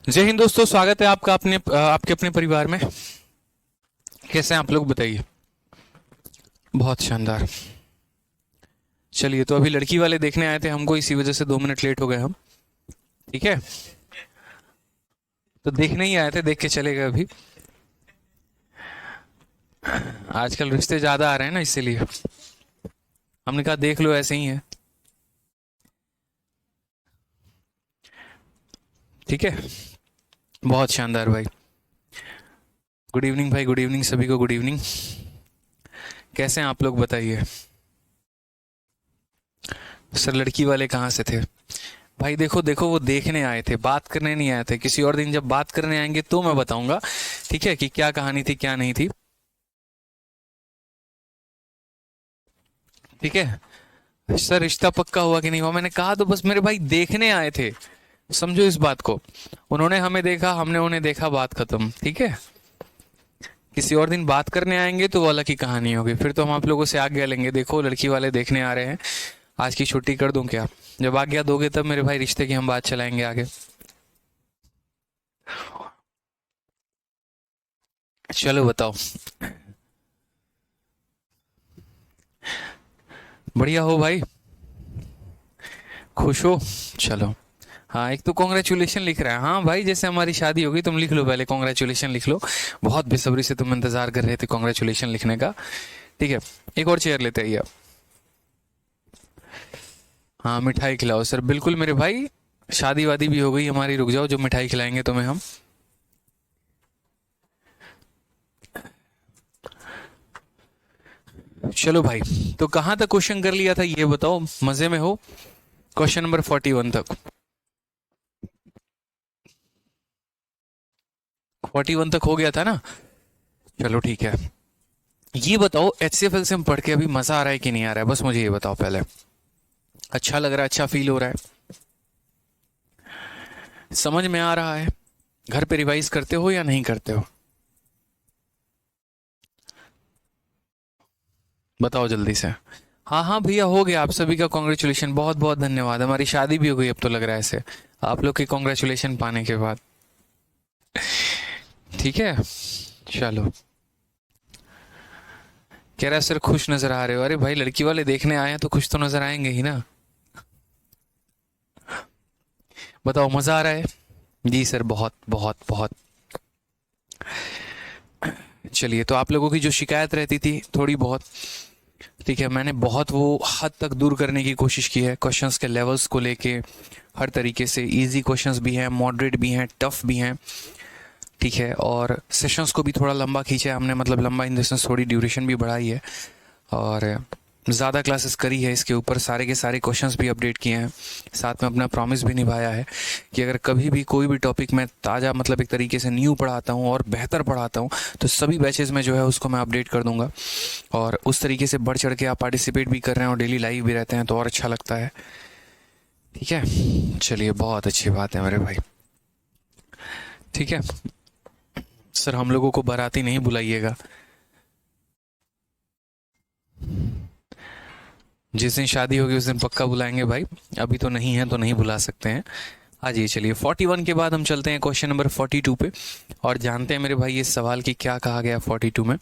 जय हिंद दोस्तों, स्वागत है आपका आपके अपने परिवार में। कैसे हैं आप लोग, बताइए। बहुत शानदार। चलिए, तो अभी लड़की वाले देखने आए थे हमको, इसी वजह से 2 मिनट लेट हो गए हम। ठीक है, तो देखने ही आए थे, देख के चले गए अभी। आजकल रिश्ते ज्यादा आ रहे हैं ना, इसीलिए हमने कहा देख लो, ऐसे ही है। ठीक है, बहुत शानदार भाई। गुड इवनिंग भाई, गुड इवनिंग सभी को, गुड इवनिंग। कैसे हैं आप लोग, बताइए। सर लड़की वाले कहाँ से थे? भाई देखो देखो, वो देखने आए थे, बात करने नहीं आए थे। किसी और दिन जब बात करने आएंगे तो मैं बताऊंगा, ठीक है, कि क्या कहानी थी क्या नहीं थी। ठीक है सर, रिश्ता पक्का हुआ कि नहीं हुआ, मैंने कहा तो बस मेरे भाई देखने आए थे, समझो इस बात को। उन्होंने हमें देखा, हमने उन्हें देखा, बात खत्म। ठीक है, किसी और दिन बात करने आएंगे तो वो अलग की कहानी होगी, फिर तो हम आप लोगों से आज्ञा लेंगे, देखो लड़की वाले देखने आ रहे हैं, आज की छुट्टी कर दूं क्या? जब आज्ञा दोगे तब मेरे भाई रिश्ते की हम बात चलाएंगे आगे। चलो बताओ। बढ़िया हो भाई, खुश हो? चलो। हाँ, एक तो कॉन्ग्रेचुलेशन लिख रहा है। हाँ भाई, जैसे हमारी शादी होगी, तुम लिख लो पहले, कॉन्ग्रेचुलेशन लिख लो। बहुत बेसब्री से तुम इंतजार कर रहे थे कॉन्ग्रेचुलेशन लिखने का। ठीक है, एक और चेयर लेते आइए आप। हाँ, मिठाई खिलाओ सर, बिल्कुल मेरे भाई। शादी वादी भी हो गई हमारी, रुक जाओ, जो मिठाई खिलाएंगे तुम्हें हम। चलो भाई, तो कहाँ तक क्वेश्चन कर लिया था ये बताओ, मजे में हो? क्वेश्चन नंबर 41 तक। 41 तक हो गया था ना? चलो ठीक है। ये बताओ, एच सी एफ एल से हम पढ़ के अभी मजा आ रहा है कि नहीं आ रहा है, बस मुझे ये बताओ पहले। अच्छा लग रहा है, अच्छा फील हो रहा है, समझ में आ रहा है? घर पे रिवाइज करते हो या नहीं करते हो? बताओ जल्दी से। हाँ हाँ भैया, हो गया। आप सभी का कॉन्ग्रेचुलेशन, बहुत बहुत धन्यवाद। हमारी शादी भी हो गई अब तो, लग रहा है ऐसे, आप लोग के कॉन्ग्रेचुलेशन पाने के बाद। ठीक है, चलो। कह रहा है सर खुश नजर आ रहे हो। अरे भाई, लड़की वाले देखने आए हैं तो खुश तो नजर आएंगे ही ना। बताओ, मजा आ रहा है? जी सर, बहुत बहुत बहुत। चलिए, तो आप लोगों की जो शिकायत रहती थी थोड़ी बहुत, ठीक है, मैंने बहुत वो हद तक दूर करने की कोशिश की है। क्वेश्चंस के लेवल्स को लेके हर तरीके से, इजी क्वेश्चंस भी हैं, मॉडरेट भी हैं, टफ भी हैं। ठीक है, और सेशंस को भी थोड़ा लंबा खींचा है हमने, मतलब लंबा इन द सेंस थोड़ी ड्यूरेशन भी बढ़ाई है, और ज़्यादा क्लासेस करी है इसके ऊपर, सारे के सारे क्वेश्चंस भी अपडेट किए हैं, साथ में अपना प्रॉमिस भी निभाया है कि अगर कभी भी कोई भी टॉपिक मैं ताज़ा, मतलब एक तरीके से न्यू पढ़ाता हूँ और बेहतर पढ़ाता हूँ, तो सभी बैचेस में जो है उसको मैं अपडेट कर दूंगा। और उस तरीके से बढ़ चढ़ के आप पार्टिसिपेट भी कर रहे हैं और डेली लाइव भी रहते हैं तो और अच्छा लगता है। ठीक है, चलिए, बहुत अच्छी बात है मेरे भाई। ठीक है सर, हम लोगों को बाराती नहीं बुलाइएगा। जिस दिन शादी होगी उस दिन पक्का बुलाएंगे भाई, अभी तो नहीं है तो नहीं बुला सकते हैं। हाँ जी, चलिए 41 के बाद हम चलते हैं क्वेश्चन नंबर 42 पे, और जानते हैं मेरे भाई इस सवाल की क्या कहा गया 42 में।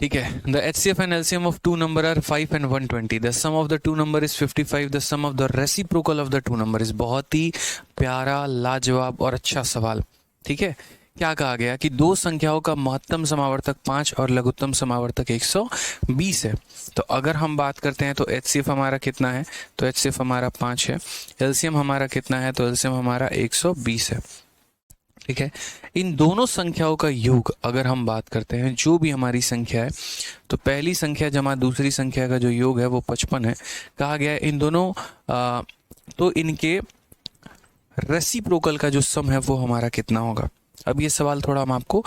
ठीक है, the H C F and LCM of two number are 5 and 120, the sum of the two number is 55, the sum of the reciprocal of the two number is. बहुत ही प्यारा, लाजवाब और अच्छा सवाल। ठीक है, क्या कहा गया कि दो संख्याओं का महत्तम समावर्तक 5 और लघुत्तम समावर्तक 120 है। तो अगर हम बात करते हैं तो एच सी एफ हमारा कितना है, तो एच सी एफ हमारा 5 है। एलसीएम हमारा कितना है, तो एलसीएम हमारा 120 है। ठीक है, इन दोनों संख्याओं का योग अगर हम बात करते हैं, जो भी हमारी संख्या है, तो पहली संख्या जमा दूसरी संख्या का जो योग है वो 55 है। कहा गया है इन दोनों तो इनके रेसिप्रोकल का जो सम है वो हमारा कितना होगा। अब ये सवाल थोड़ा हम आपको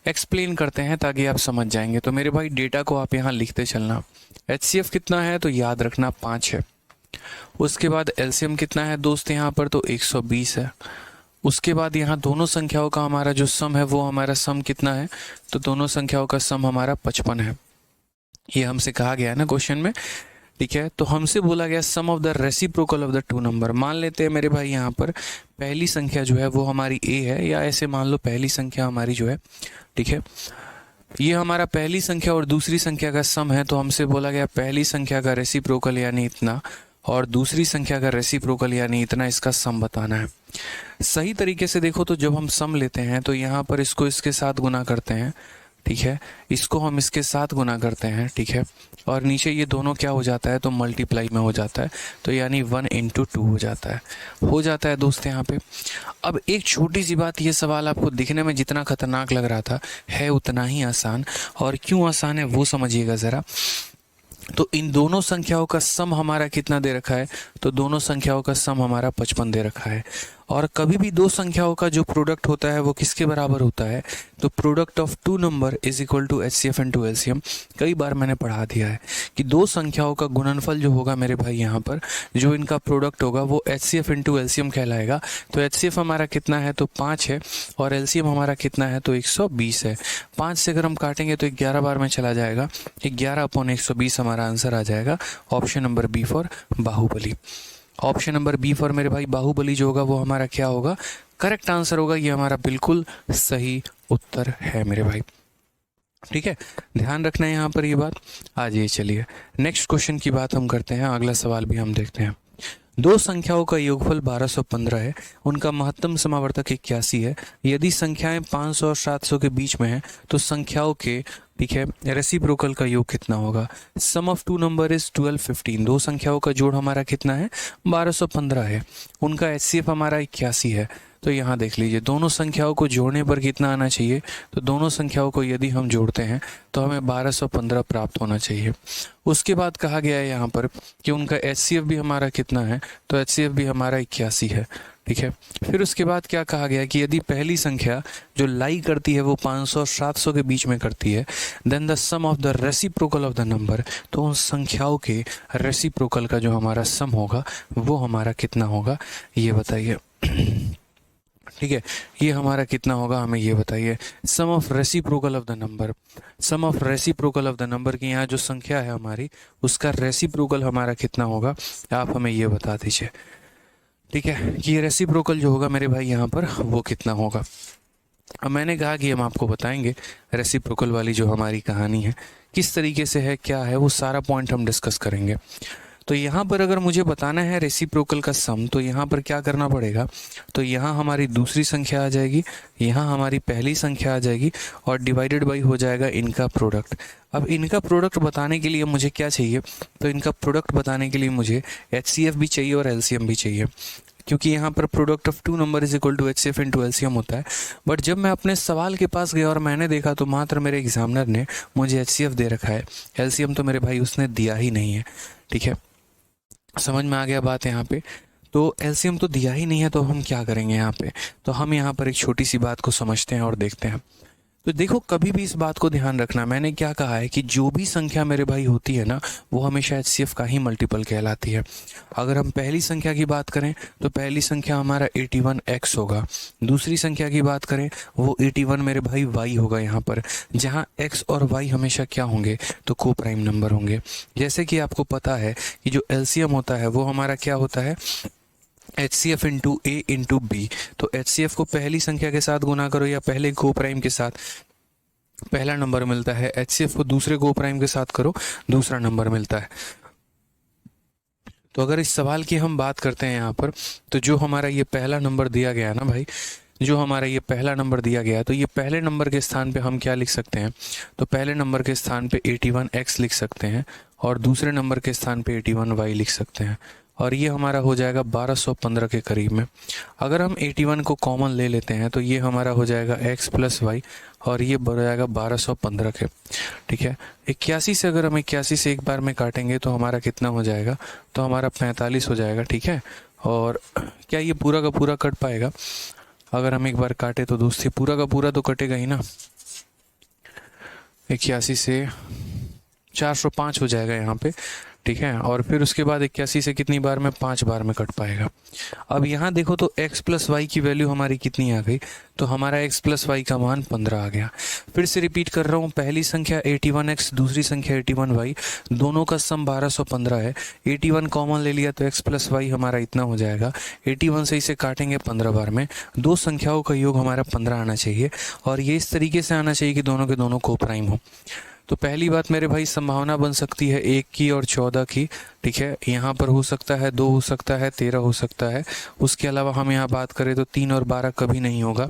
एक्सप्लेन करते हैं ताकि आप समझ जाएंगे। तो मेरे भाई, डेटा को आप यहाँ लिखते चलना। एच सी एफ कितना है, तो याद रखना 5 है। उसके बाद एलसीएम कितना है दोस्त यहाँ पर, तो 120 है। उसके बाद यहाँ दोनों संख्याओं का हमारा जो सम है वो हमारा सम कितना है, तो दोनों संख्याओं का सम हमारा 55 है। ये हमसे कहा गया है ना क्वेश्चन में। ठीक है। तो हमसे बोला गया sum of the reciprocal of the two number. मान लेते हैं मेरे भाई यहाँ पर पहली संख्या जो है वो हमारी ए है, या ऐसे मान लो पहली संख्या हमारी जो है, ठीक है, ये हमारा पहली संख्या और दूसरी संख्या का सम है। तो हमसे बोला गया पहली संख्या का रेसिप्रोकल यानी इतना, और दूसरी संख्या का रेसिप्रोकल यानी इतना, इसका सम बताना है। सही तरीके से देखो तो जब हम सम लेते हैं तो यहाँ पर इसको इसके साथ गुना करते हैं, ठीक है, इसको हम इसके साथ गुना करते हैं, ठीक है, और नीचे ये दोनों क्या हो जाता है, तो मल्टीप्लाई में हो जाता है, तो यानी 1 × 2 हो जाता है दोस्त यहाँ पे। अब एक छोटी सी बात, ये सवाल आपको दिखने में जितना खतरनाक लग रहा था है उतना ही आसान, और क्यों आसान है वो समझिएगा ज़रा। तो इन दोनों संख्याओं का सम हमारा कितना दे रखा है, तो दोनों संख्याओं का सम हमारा 55 दे रखा है। और कभी भी दो संख्याओं का जो प्रोडक्ट होता है वो किसके बराबर होता है, तो product of two number is equal to HCF × LCM। कई बार मैंने पढ़ा दिया है कि दो संख्याओं का गुणनफल जो होगा मेरे भाई यहाँ पर, जो इनका प्रोडक्ट होगा वो HCF × LCM कहलाएगा। तो HCF हमारा कितना है, तो 5 है, और LCM हमारा कितना है, तो 120 है। 5 से अगर हम काटेंगे तो 11 बार में चला जाएगा, 11/120 हमारा आंसर आ जाएगा। Option number B for Baahubali. Option number B for मेरे भाई बाहुबली जो होगा वो हमारा क्या होगा, करेक्ट आंसर होगा। ये हमारा बिल्कुल सही उत्तर है मेरे भाई, ठीक है, ध्यान रखना है यहाँ पर ये बात। आ जाइए चलिए नेक्स्ट क्वेश्चन की बात हम करते हैं। अगला सवाल भी हम देखते हैं। दो संख्याओं का योगफल 1215 है, उनका महत्तम समावर्तक 81 है। यदि संख्याएं 500 और 700 के बीच में हैं तो संख्याओं के, ठीक है, रेसिप्रोकल का योग कितना होगा। सम ऑफ टू नंबर इज 1215। दो संख्याओं का जोड़ हमारा कितना है, 1215 है। उनका HCF हमारा 81 है। तो यहाँ देख लीजिए दोनों संख्याओं को जोड़ने पर कितना आना चाहिए, तो दोनों संख्याओं को यदि हम जोड़ते हैं तो हमें 1215 प्राप्त होना चाहिए। उसके बाद कहा गया है यहाँ पर कि उनका HCF भी हमारा कितना है, तो HCF भी हमारा 81 है, ठीक है। फिर उसके बाद क्या कहा गया कि यदि पहली संख्या जो लाई करती है वो 500 और 700 के बीच में करती है, then the sum of the reciprocal of the number, तो उन संख्याओं के रेसिप्रोकल का जो हमारा सम होगा वो हमारा कितना होगा, ये बताइए, ठीक है, ये हमारा कितना होगा हमें ये बताइए। Sum of reciprocal of the number, sum of reciprocal of the number की यहाँ जो संख्या है हमारी उसका रेसिप्रोकल हमारा कितना होगा, आप हमें ये बता दीजिए, ठीक है, कि ये रेसिप्रोकल जो होगा मेरे भाई यहाँ पर वो कितना होगा। अब मैंने कहा कि हम आपको बताएंगे रेसिप्रोकल वाली जो हमारी कहानी है किस तरीके से है, क्या है, वो सारा पॉइंट हम डिस्कस करेंगे। तो यहाँ पर अगर मुझे बताना है रेसिप्रोकल का सम, तो यहाँ पर क्या करना पड़ेगा, तो यहाँ हमारी दूसरी संख्या आ जाएगी, यहाँ हमारी पहली संख्या आ जाएगी, और डिवाइडेड बाई हो जाएगा इनका प्रोडक्ट। अब इनका प्रोडक्ट बताने के लिए मुझे क्या चाहिए, तो इनका प्रोडक्ट बताने के लिए मुझे HCF भी चाहिए और LCM भी चाहिए, क्योंकि यहाँ पर product of two number is equal to HCF × LCM होता है। बट जब मैं अपने सवाल के पास गया और मैंने देखा तो मात्र मेरे एग्जामिनर ने मुझे HCF दे रखा है, LCM तो मेरे भाई उसने दिया ही नहीं है, ठीक है, समझ में आ गया बात यहाँ पे। तो LCM तो दिया ही नहीं है, तो हम क्या करेंगे यहाँ पे, तो हम यहाँ पर एक छोटी सी बात को समझते हैं और देखते हैं। तो देखो कभी भी इस बात को ध्यान रखना, मैंने क्या कहा है कि जो भी संख्या मेरे भाई होती है ना वो हमेशा HCF का ही मल्टीपल कहलाती है। अगर हम पहली संख्या की बात करें तो पहली संख्या हमारा 81x होगा, दूसरी संख्या की बात करें वो 81 मेरे भाई y होगा यहाँ पर, जहाँ x और y हमेशा क्या होंगे, तो को प्राइम नंबर होंगे। जैसे कि आपको पता है कि जो LCM होता है वो हमारा क्या होता है, HCF × A × B। तो HCF को पहली संख्या के साथ गुना करो या पहले को प्राइम के साथ, पहला नंबर मिलता है, HCF को दूसरे को प्राइम के साथ करो, दूसरा नंबर मिलता है। तो अगर इस सवाल की हम बात करते हैं यहाँ पर, तो जो हमारा ये पहला नंबर दिया गया ना भाई, जो हमारा ये पहला नंबर दिया गया, तो ये पहले नंबर के स्थान पे हम क्या लिख सकते हैं, तो पहले नंबर के स्थान पे 81x लिख सकते हैं, और दूसरे नंबर के स्थान पे 81y लिख सकते हैं, और ये हमारा हो जाएगा 1215 के करीब में। अगर हम 81 को कॉमन ले लेते हैं तो ये हमारा हो जाएगा x + y, और ये बढ़ जाएगा 1215 के, ठीक है। 81 से अगर हम 81 से एक बार में काटेंगे तो हमारा कितना हो जाएगा, तो हमारा 45 हो जाएगा, ठीक है। और क्या ये पूरा का पूरा कट पाएगा, अगर हम एक बार काटे तो दोस्त ये पूरा का पूरा तो कटेगा ही ना। 81 से 405 हो जाएगा यहाँ पे, ठीक है। और फिर उसके बाद 81 से कितनी बार में, 5 बार में कट पाएगा। अब यहाँ देखो तो x प्लस वाई की वैल्यू हमारी कितनी आ गई, तो हमारा x प्लस वाई का मान 15 आ गया। फिर से रिपीट कर रहा हूँ, पहली संख्या 81x, दूसरी संख्या 81y, दोनों का सम 1215 है। 81 कॉमन ले लिया तो x प्लस वाई हमारा इतना हो जाएगा। 81 से इसे काटेंगे 15 बार में, दो संख्याओं का योग हमारा 15 आना चाहिए, और ये इस तरीके से आना चाहिए कि दोनों के दोनों को प्राइम हो। तो पहली बात मेरे भाई, संभावना बन सकती है 1 की और 14 की, ठीक है। यहाँ पर हो सकता है 2 हो सकता है, 13 हो सकता है। उसके अलावा हम यहाँ बात करें तो 3 और 12 कभी नहीं होगा,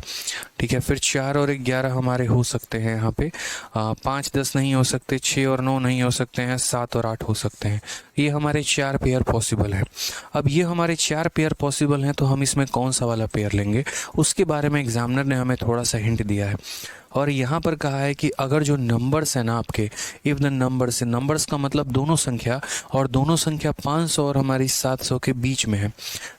ठीक है। फिर 4 और 11 हमारे हो सकते हैं यहाँ पे, 5 10 नहीं हो सकते, 6 और 9 नहीं हो सकते हैं, 7 और 8 हो सकते हैं। ये हमारे 4 पेयर पॉसिबल है। अब ये हमारे 4 पेयर पॉसिबल हैं, तो हम इसमें कौन सा वाला पेयर लेंगे, उसके बारे में एग्जामिनर ने हमें थोड़ा सा हिंट दिया है। और यहाँ पर कहा है कि अगर जो नंबर्स हैं ना आपके, इफ द नंबर्स, नंबर्स का मतलब दोनों संख्या, और दोनों संख्या 500 और हमारी 700 के बीच में है,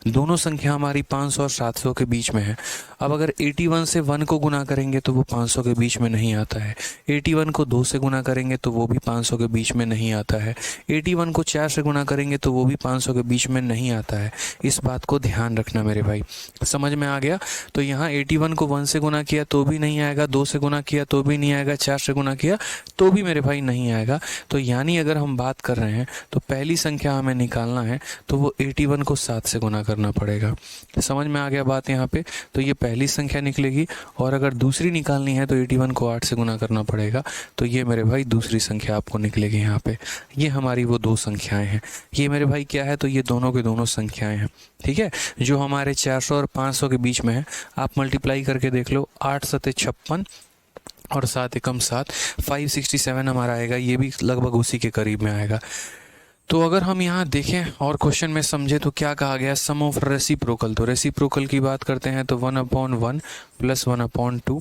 दोनों संख्या हमारी 500 और 700 के बीच में है। अब अगर 81 से 1 को गुना करेंगे तो वो 500 के बीच में नहीं आता है, 81 को 2 से गुना करेंगे तो वो भी 500 के बीच में नहीं आता है, 81 को 4 से गुना करेंगे तो वो भी 500 के बीच में नहीं आता है। इस बात को ध्यान रखना मेरे भाई, समझ में आ गया। तो यहाँ 81 को 1 से गुना किया तो भी नहीं आएगा, 2 से गुना किया तो भी नहीं आएगा, 4 से गुना किया तो भी मेरे भाई नहीं आएगा। तो यानी अगर हम बात कर रहे हैं तो पहली संख्या हमें निकालना है तो वो 81 को 7 से गुना करना पड़ेगा। समझ में आ गया बात यहाँ पे। तो ये पहली संख्या निकलेगी, और अगर दूसरी निकालनी है तो 81 को 8 से गुना करना पड़ेगा। तो ये मेरे भाई दूसरी संख्या आपको निकलेगी यहाँ पे। ये हमारी वो दो संख्याएं हैं। ये मेरे भाई क्या है, तो ये दोनों के दोनों संख्याएं हैं, ठीक है, जो हमारे 400 और 500 के बीच में है। आप मल्टीप्लाई करके देख लो, 8 सते 56 और 7 एकम 7, 567 हमारा आएगा। ये भी लगभग उसी के करीब में आएगा। तो अगर हम यहाँ देखें और क्वेश्चन में समझे तो क्या कहा गया, सम ऑफ रेसिप्रोकल। तो रेसिप्रोकल की बात करते हैं तो 1/1 प्लस 1/2।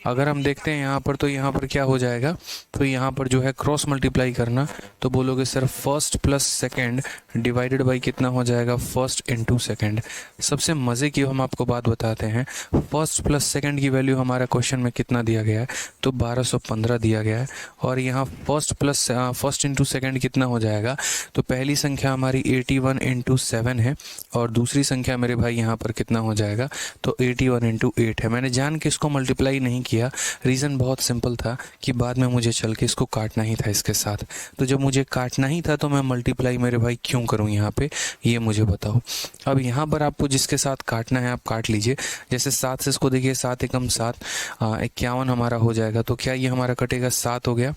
अगर हम देखते हैं यहाँ पर, तो यहाँ पर क्या हो जाएगा, तो यहाँ पर जो है क्रॉस मल्टीप्लाई करना, तो बोलोगे sir first plus second divided by कितना हो जाएगा, फर्स्ट इनटू सेकंड। सबसे मज़े की हम आपको बात बताते हैं, फर्स्ट प्लस सेकंड की वैल्यू हमारा क्वेश्चन में कितना दिया गया है, तो 1215 दिया गया है। और यहाँ फर्स्ट इंटू सेकंड कितना हो जाएगा, तो पहली संख्या हमारी 81 इंटू 7 है, और दूसरी संख्या मेरे भाई यहाँ पर कितना हो जाएगा, तो 81 इंटू 8 है। मैंने जान के इसको मल्टीप्लाई नहीं किया, रीज़न बहुत सिंपल था कि बाद में मुझे चल के इसको काटना ही था इसके साथ। तो जब मुझे काटना ही था तो मैं मल्टीप्लाई मेरे भाई क्यों करूं यहाँ पे, ये मुझे बताओ। अब यहाँ पर आपको जिसके साथ काटना है आप काट लीजिए। जैसे 7 से इसको देखिए, 7 एकम 7, 51 हमारा हो जाएगा। तो क्या ये हमारा कटेगा, 7 हो गया,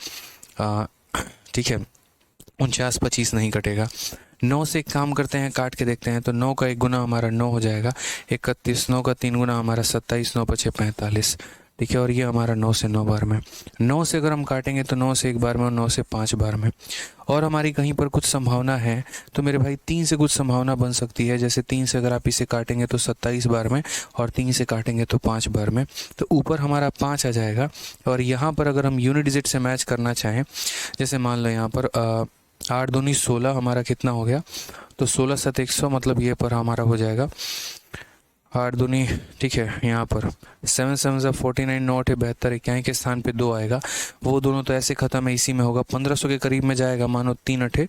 ठीक है। 49 25 नहीं कटेगा। 9 से एक काम करते हैं, काट के देखते हैं। तो 9 का 1 गुना हमारा 9 हो जाएगा 31, 9 का 3 गुना हमारा 27, 9 पछे 45, ठीक है। और ये हमारा 9 से 9 बार में, 9 से अगर हम काटेंगे तो 9 से 1 बार में और 9 से 5 बार में। और हमारी कहीं पर कुछ संभावना है तो मेरे भाई 3 से कुछ संभावना बन सकती है। जैसे 3 से अगर आप इसे काटेंगे तो 27 बार में, और 3 से काटेंगे तो 5 बार में। तो ऊपर हमारा 5 आ जाएगा। और यहाँ पर अगर हम यूनिट डिजिट से मैच करना चाहें, जैसे मान लो यहाँ पर 8 दूनी 16 हमारा कितना हो गया, तो 16 7 100, मतलब ये पर हमारा हो जाएगा 8 दूनी, ठीक है। यहाँ पर 7 7 49, 9 8 72, 81 के स्थान पे 2 आएगा। वो दोनों तो ऐसे ख़त्म है, इसी में होगा। 1500 के करीब में जाएगा, मानो 3 8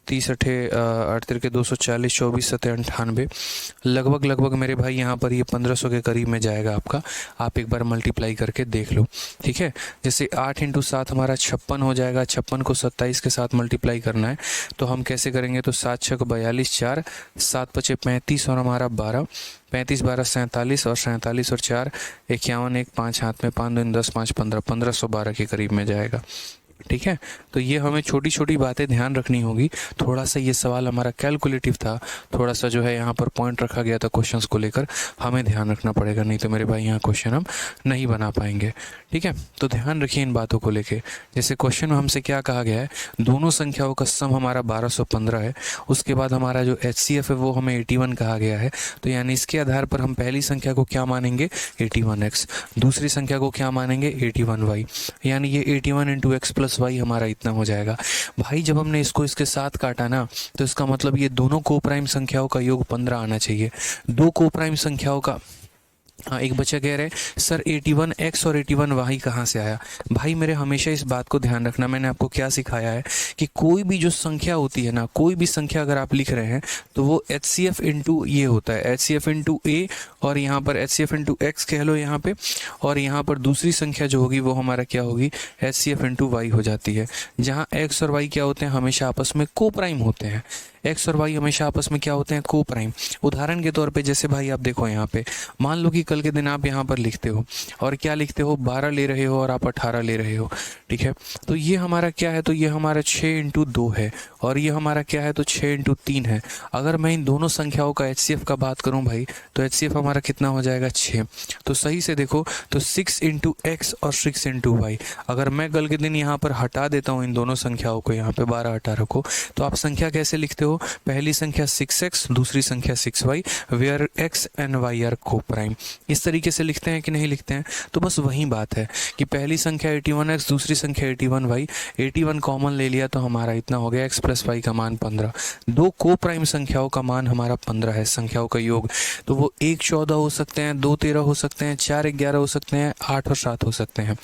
30 8 8 तिरके 240, 24 7 98, लगभग मेरे भाई यहाँ पर ये 1500 के करीब में जाएगा आपका। आप एक बार मल्टीप्लाई करके देख लो, ठीक है। जैसे 8 इंटू 7 हमारा 56 हो जाएगा। 56 को 27 के साथ मल्टीप्लाई करना है, तो हम कैसे करेंगे, तो 7 6 42, 4 7 पचे 35 और हमारा 12, 35 12 47, और 47 और 4 51, 1 5 हाथ में 5 2 10 5 15, 1512 के करीब में जाएगा, ठीक है। तो ये हमें छोटी छोटी बातें ध्यान रखनी होगी। थोड़ा सा ये सवाल हमारा कैलकुलेटिव था, थोड़ा सा जो है यहाँ पर पॉइंट रखा गया था क्वेश्चंस को लेकर, हमें ध्यान रखना पड़ेगा, नहीं तो मेरे भाई यहाँ क्वेश्चन हम नहीं बना पाएंगे, ठीक है। तो ध्यान रखिए इन बातों को लेके। जैसे क्वेश्चन में हमसे क्या कहा गया है, दोनों संख्याओं का सम हमारा 1215 है। उसके बाद हमारा जो HCF है वो हमें 81 कहा गया है। तो यानी इसके आधार पर हम पहली संख्या को क्या मानेंगे, 81x, दूसरी संख्या को क्या मानेंगे, 81y। यानी ये 81 इंटू एक्स प्लस वाई हमारा इतना हो जाएगा। भाई जब हमने इसको इसके साथ काटा ना, तो इसका मतलब ये दोनों कोप्राइम संख्याओं का योग 15 आना चाहिए। दो कोप्राइम संख्याओं का हाँ, एक बच्चा कह रहे हैं सर 81x और 81y कहाँ से आया। भाई मेरे हमेशा इस बात को ध्यान रखना, मैंने आपको क्या सिखाया है कि कोई भी जो संख्या होती है ना, कोई भी संख्या अगर आप लिख रहे हैं तो वो एच सी एफ इंटू ये होता है, H C F into A, और यहाँ पर H C F into X कह लो यहाँ पे, और यहाँ पर दूसरी संख्या जो होगी वो हमारा क्या होगी, H C F into Y हो जाती है। जहाँ एक्स और वाई क्या होते हैं, हमेशा आपस में को प्राइम होते हैं। एक्स और वाई हमेशा आपस में क्या होते हैं, को प्राइम। उदाहरण के तौर पे जैसे भाई आप देखो यहाँ पे, मान लो कि कल के दिन आप यहाँ पर लिखते हो और क्या लिखते हो, 12 ले रहे हो और आप 18 ले रहे हो, ठीक है। तो ये हमारा क्या है, तो ये हमारा 6 इंटू 2 है, और ये हमारा क्या है, तो 6 इंटू 3 है। अगर मैं इन दोनों संख्याओं का एच सी एफ का बात करूँ भाई, तो एच सी एफ हमारा कितना हो जाएगा, 6। तो सही से देखो, तो 6 इंटू एक्स और 6 इंटू वाई। अगर मैं कल के दिन यहाँ पर हटा देता हूँ इन दोनों संख्याओं को, यहाँ पे 12 18 को, तो आप संख्या कैसे लिखते हो, पहली संख्या 6x, दूसरी संख्या 6y, where x and y are coprime. इस तरीके से लिखते हैं कि नहीं लिखते हैं। तो बस वही बात है कि पहली संख्या 81x, दूसरी संख्या 81y, 81 कॉमन ले लिया तो हमारा इतना हो गया, x प्लस वाई का मान 15। दो को प्राइम संख्याओं का मान हमारा 15 है, संख्याओं का योग। तो वो 1 14 हो सकते हैं, 2 13 हो सकते हैं, 4 11 हो सकते हैं, 8 और 7 हो सकते हैं।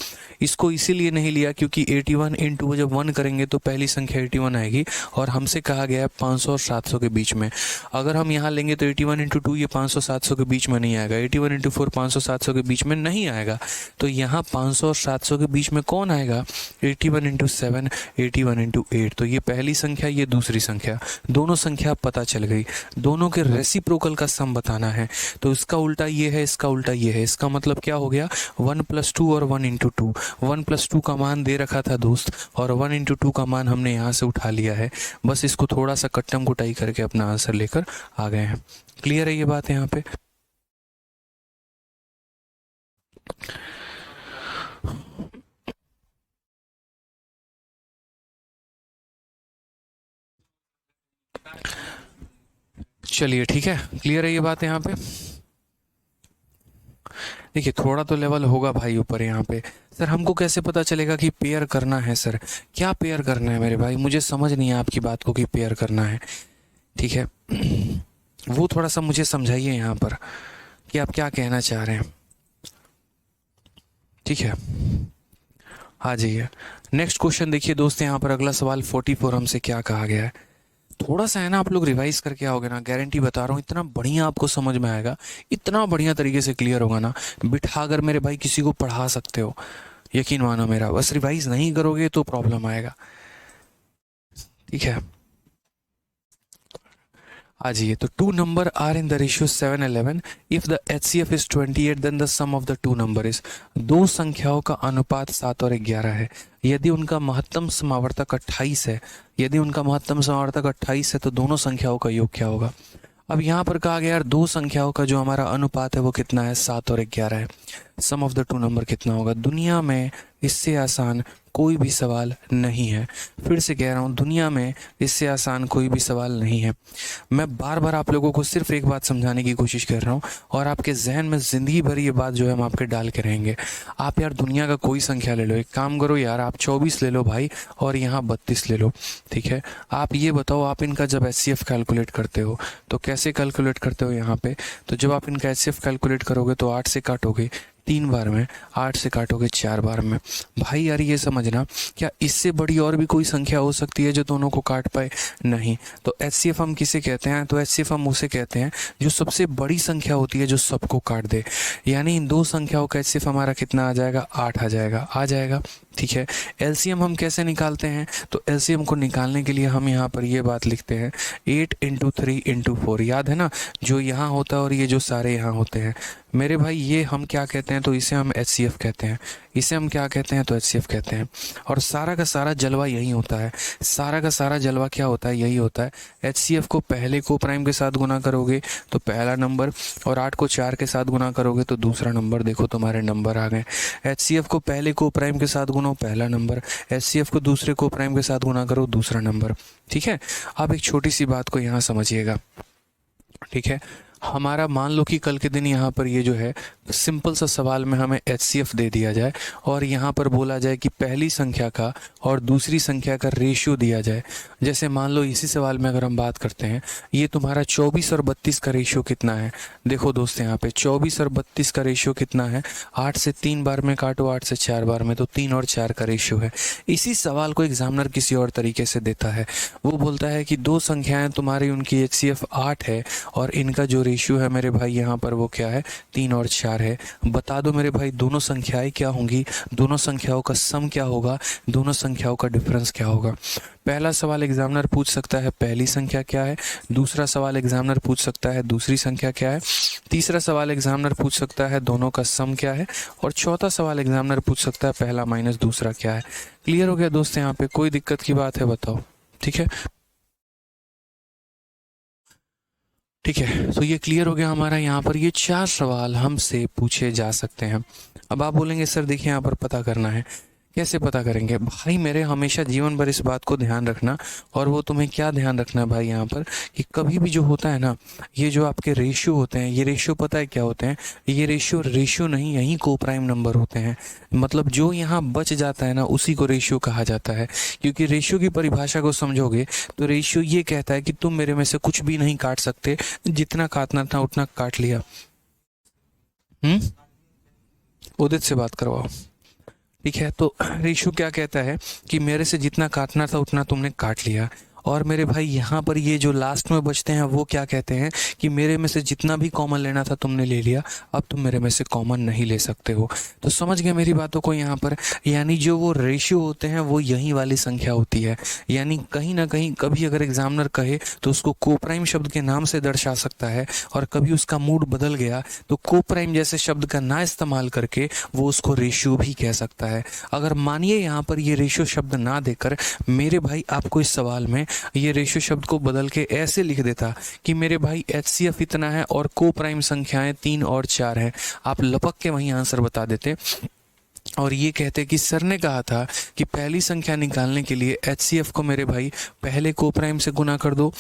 इसको इसीलिए नहीं लिया क्योंकि 81 इंटू जब 1 करेंगे तो पहली संख्या 81 आएगी, और हमसे कहा गया है 500 और 700 के बीच में। अगर हम यहाँ लेंगे तो 81 इंटू 2 ये 500 700 के बीच में नहीं आएगा, 81 इंटू 4 500 700 के बीच में नहीं आएगा। तो यहाँ 500 और 700 के बीच में कौन आएगा, 81 इंटू 7, 81 इंटू 8। तो ये पहली संख्या, ये दूसरी संख्या, दोनों संख्या पता चल गई। दोनों के रेसिप्रोकल का सम बताना है, तो इसका उल्टा ये है, इसका उल्टा ये है। इसका मतलब क्या हो गया, 1 + 2 और 1 इंटू 2। 1 + 2 का मान दे रखा था दोस्त, और 1 इंटू 2 का मान हमने यहाँ से उठा लिया है। बस इसको थोड़ा सा कट्टम कुटाई करके अपना आंसर लेकर आ गए हैं। क्लियर है ये बात यहाँ पे। चलिए ठीक है, क्लियर है ये बात यहाँ पे। देखिए थोड़ा तो लेवल होगा भाई ऊपर यहाँ पे। सर हमको कैसे पता चलेगा कि पेयर करना है, सर क्या पेयर करना है मेरे भाई, मुझे समझ नहीं है आपकी बात को कि पेयर करना है, ठीक है। वो थोड़ा सा मुझे समझाइए यहाँ पर कि आप क्या कहना चाह रहे हैं, ठीक है। आ जाइए नेक्स्ट क्वेश्चन देखिए दोस्त, यहाँ पर अगला सवाल 44 हमसे क्या कहा गया है। थोड़ा सा है ना, आप लोग रिवाइज करके आओगे ना, गारंटी बता रहा हूँ इतना बढ़िया आपको समझ में आएगा, इतना बढ़िया तरीके से क्लियर होगा ना, बिठा कर मेरे भाई किसी को पढ़ा सकते हो, यकीन मानो मेरा। बस रिवाइज नहीं करोगे तो प्रॉब्लम आएगा, ठीक है। आ जाइए, तो 2 number are in the ratio 7:11, if the HCF is 28 then the sum of the 2 number is. दो संख्याओं का अनुपात 7 और 11 है, यदि उनका महत्तम समावर्तक 28 है, यदि उनका महत्तम समावर्तक 28 है तो दोनों संख्याओं का योग क्या होगा। अब यहाँ पर कहा गया यार दो संख्याओं का जो हमारा अनुपात है वो कितना है, 7 और 11 है। सम ऑफ द 2 नंबर कितना होगा। दुनिया में इससे आसान कोई भी सवाल नहीं है। फिर से कह रहा हूँ, दुनिया में इससे आसान कोई भी सवाल नहीं है। मैं बार बार आप लोगों को सिर्फ एक बात समझाने की कोशिश कर रहा हूँ, और आपके जहन में ज़िंदगी भर ये बात जो है हम आपके डाल के रहेंगे। आप यार दुनिया का कोई संख्या ले लो, एक काम करो यार, आप 24 ले लो भाई, और यहाँ 32 ले लो, ठीक है। आप ये बताओ, आप इनका जब HCF कैलकुलेट करते हो तो कैसे कैलकुलेट करते हो यहाँ पे। तो जब आप इनका HCF कैलकुलेट करोगे तो 8 से काटोगे 3 बार में, 8 से काटोगे 4 बार में। भाई यार ये समझना, क्या इससे बड़ी और भी कोई संख्या हो सकती है जो दोनों को काट पाए, नहीं। तो HCF हम किसे कहते हैं, तो HCF हम उसे कहते हैं जो सबसे बड़ी संख्या होती है जो सबको काट दे। यानी इन दो संख्याओं का HCF हमारा कितना आ जाएगा, 8 आ जाएगा, ठीक है। LCM हम कैसे निकालते हैं, तो LCM को निकालने के लिए हम यहाँ पर ये बात लिखते हैं, 8 × 3 × 4, याद है ना, जो यहाँ होता है और ये जो सारे यहाँ होते हैं मेरे भाई, ये हम क्या कहते हैं, तो इसे हम HCF कहते हैं। इसे हम क्या कहते हैं, तो HCF कहते हैं। और सारा का सारा जलवा यही होता है, सारा का सारा जलवा क्या होता है, यही होता है। HCF को पहले को प्राइम के साथ गुना करोगे तो पहला नंबर, और 8 को 4 के साथ गुना करोगे तो दूसरा नंबर। देखो तुम्हारे नंबर आ गए। HCF को पहले को प्राइम के साथ गुना, पहला नंबर। HCF को दूसरे को प्राइम के साथ गुना करो, दूसरा नंबर, ठीक है। अब एक छोटी सी बात को यहाँ समझिएगा, ठीक है। हमारा मान लो कि कल के दिन यहाँ पर ये जो है सिंपल सा सवाल में हमें HCF दे दिया जाए और यहाँ पर बोला जाए कि पहली संख्या का और दूसरी संख्या का रेशियो दिया जाए। जैसे मान लो इसी सवाल में अगर हम बात करते हैं, ये तुम्हारा 24 और 32 का रेशियो कितना है। देखो दोस्तों यहाँ पे 24 और 32 का रेशियो कितना है, 8 से 3 बार में काटो, 8 से 4 बार में, तो 3 और 4 का रेशियो है। इसी सवाल को एग्जामिनर किसी और तरीके से देता है, वो बोलता है कि दो संख्याएं तुम्हारी उनकी HCF 8 है और इनका जो रेशियो है मेरे भाई यहाँ पर वो क्या है, 3 और 4 है। बता दो मेरे भाई दोनों संख्याएं क्या होंगी, दोनों संख्याओं का सम क्या होगा, दोनों संख्याओं का डिफरेंस क्या होगा। पहला सवाल एग्जामिनर पूछ सकता है पहली संख्या क्या है, दूसरा सवाल एग्जामिनर पूछ सकता है दूसरी संख्या क्या है, तीसरा सवाल एग्जामिनर पूछ सकता है दोनों का सम क्या है, और चौथा सवाल एग्जामिनर पूछ सकता है पहला माइनस दूसरा क्या है। क्लियर हो गया दोस्तों, यहाँ पे कोई दिक्कत की बात है बताओ। ठीक है, ठीक है, तो ये क्लियर हो गया हमारा। यहाँ पर ये 4 सवाल हमसे पूछे जा सकते हैं। अब आप बोलेंगे सर देखिए यहाँ पर पता करना है, कैसे पता करेंगे भाई मेरे, हमेशा जीवन भर इस बात को ध्यान रखना। और वो तुम्हें क्या ध्यान रखना है भाई यहाँ पर, कि कभी भी जो होता है ना, ये जो आपके रेशियो होते हैं, ये रेशियो पता है क्या होते हैं, ये रेशियो नहीं, यही को प्राइम नंबर होते हैं। मतलब जो यहाँ बच जाता है ना, उसी को रेशियो कहा जाता है। क्योंकि रेशियो की परिभाषा को समझोगे तो रेशियो ये कहता है कि तुम मेरे में से कुछ भी नहीं काट सकते, जितना काटना था उतना काट लिया। उदित से बात करवाओ। ठीक है, तो रेशियो क्या कहता है कि मेरे से जितना काटना था उतना तुमने काट लिया। और मेरे भाई यहाँ पर ये जो लास्ट में बचते हैं वो क्या कहते हैं कि मेरे में से जितना भी कॉमन लेना था तुमने ले लिया, अब तुम मेरे में से कॉमन नहीं ले सकते हो। तो समझ गए मेरी बातों को यहाँ पर, यानी जो वो रेशियो होते हैं वो यही वाली संख्या होती है। यानी कहीं ना कहीं कभी अगर एग्जामिनर कहे तो उसको कोप्राइम शब्द के नाम से दर्शा सकता है, और कभी उसका मूड बदल गया तो कोप्राइम जैसे शब्द का ना इस्तेमाल करके वो उसको रेशियो भी कह सकता है। अगर मानिए यहाँ पर ये रेशियो शब्द ना देकर मेरे भाई आपको इस सवाल में ये रेशियो शब्द को बदल के ऐसे लिख देता कि मेरे भाई HCF इतना है और को प्राइम संख्याएं 3 और 4 है, आप लपक के वहीं आंसर बता देते और ये कहते कि सर ने कहा था कि पहली संख्या निकालने के लिए HCF को मेरे भाई पहले को प्राइम से गुना कर दो,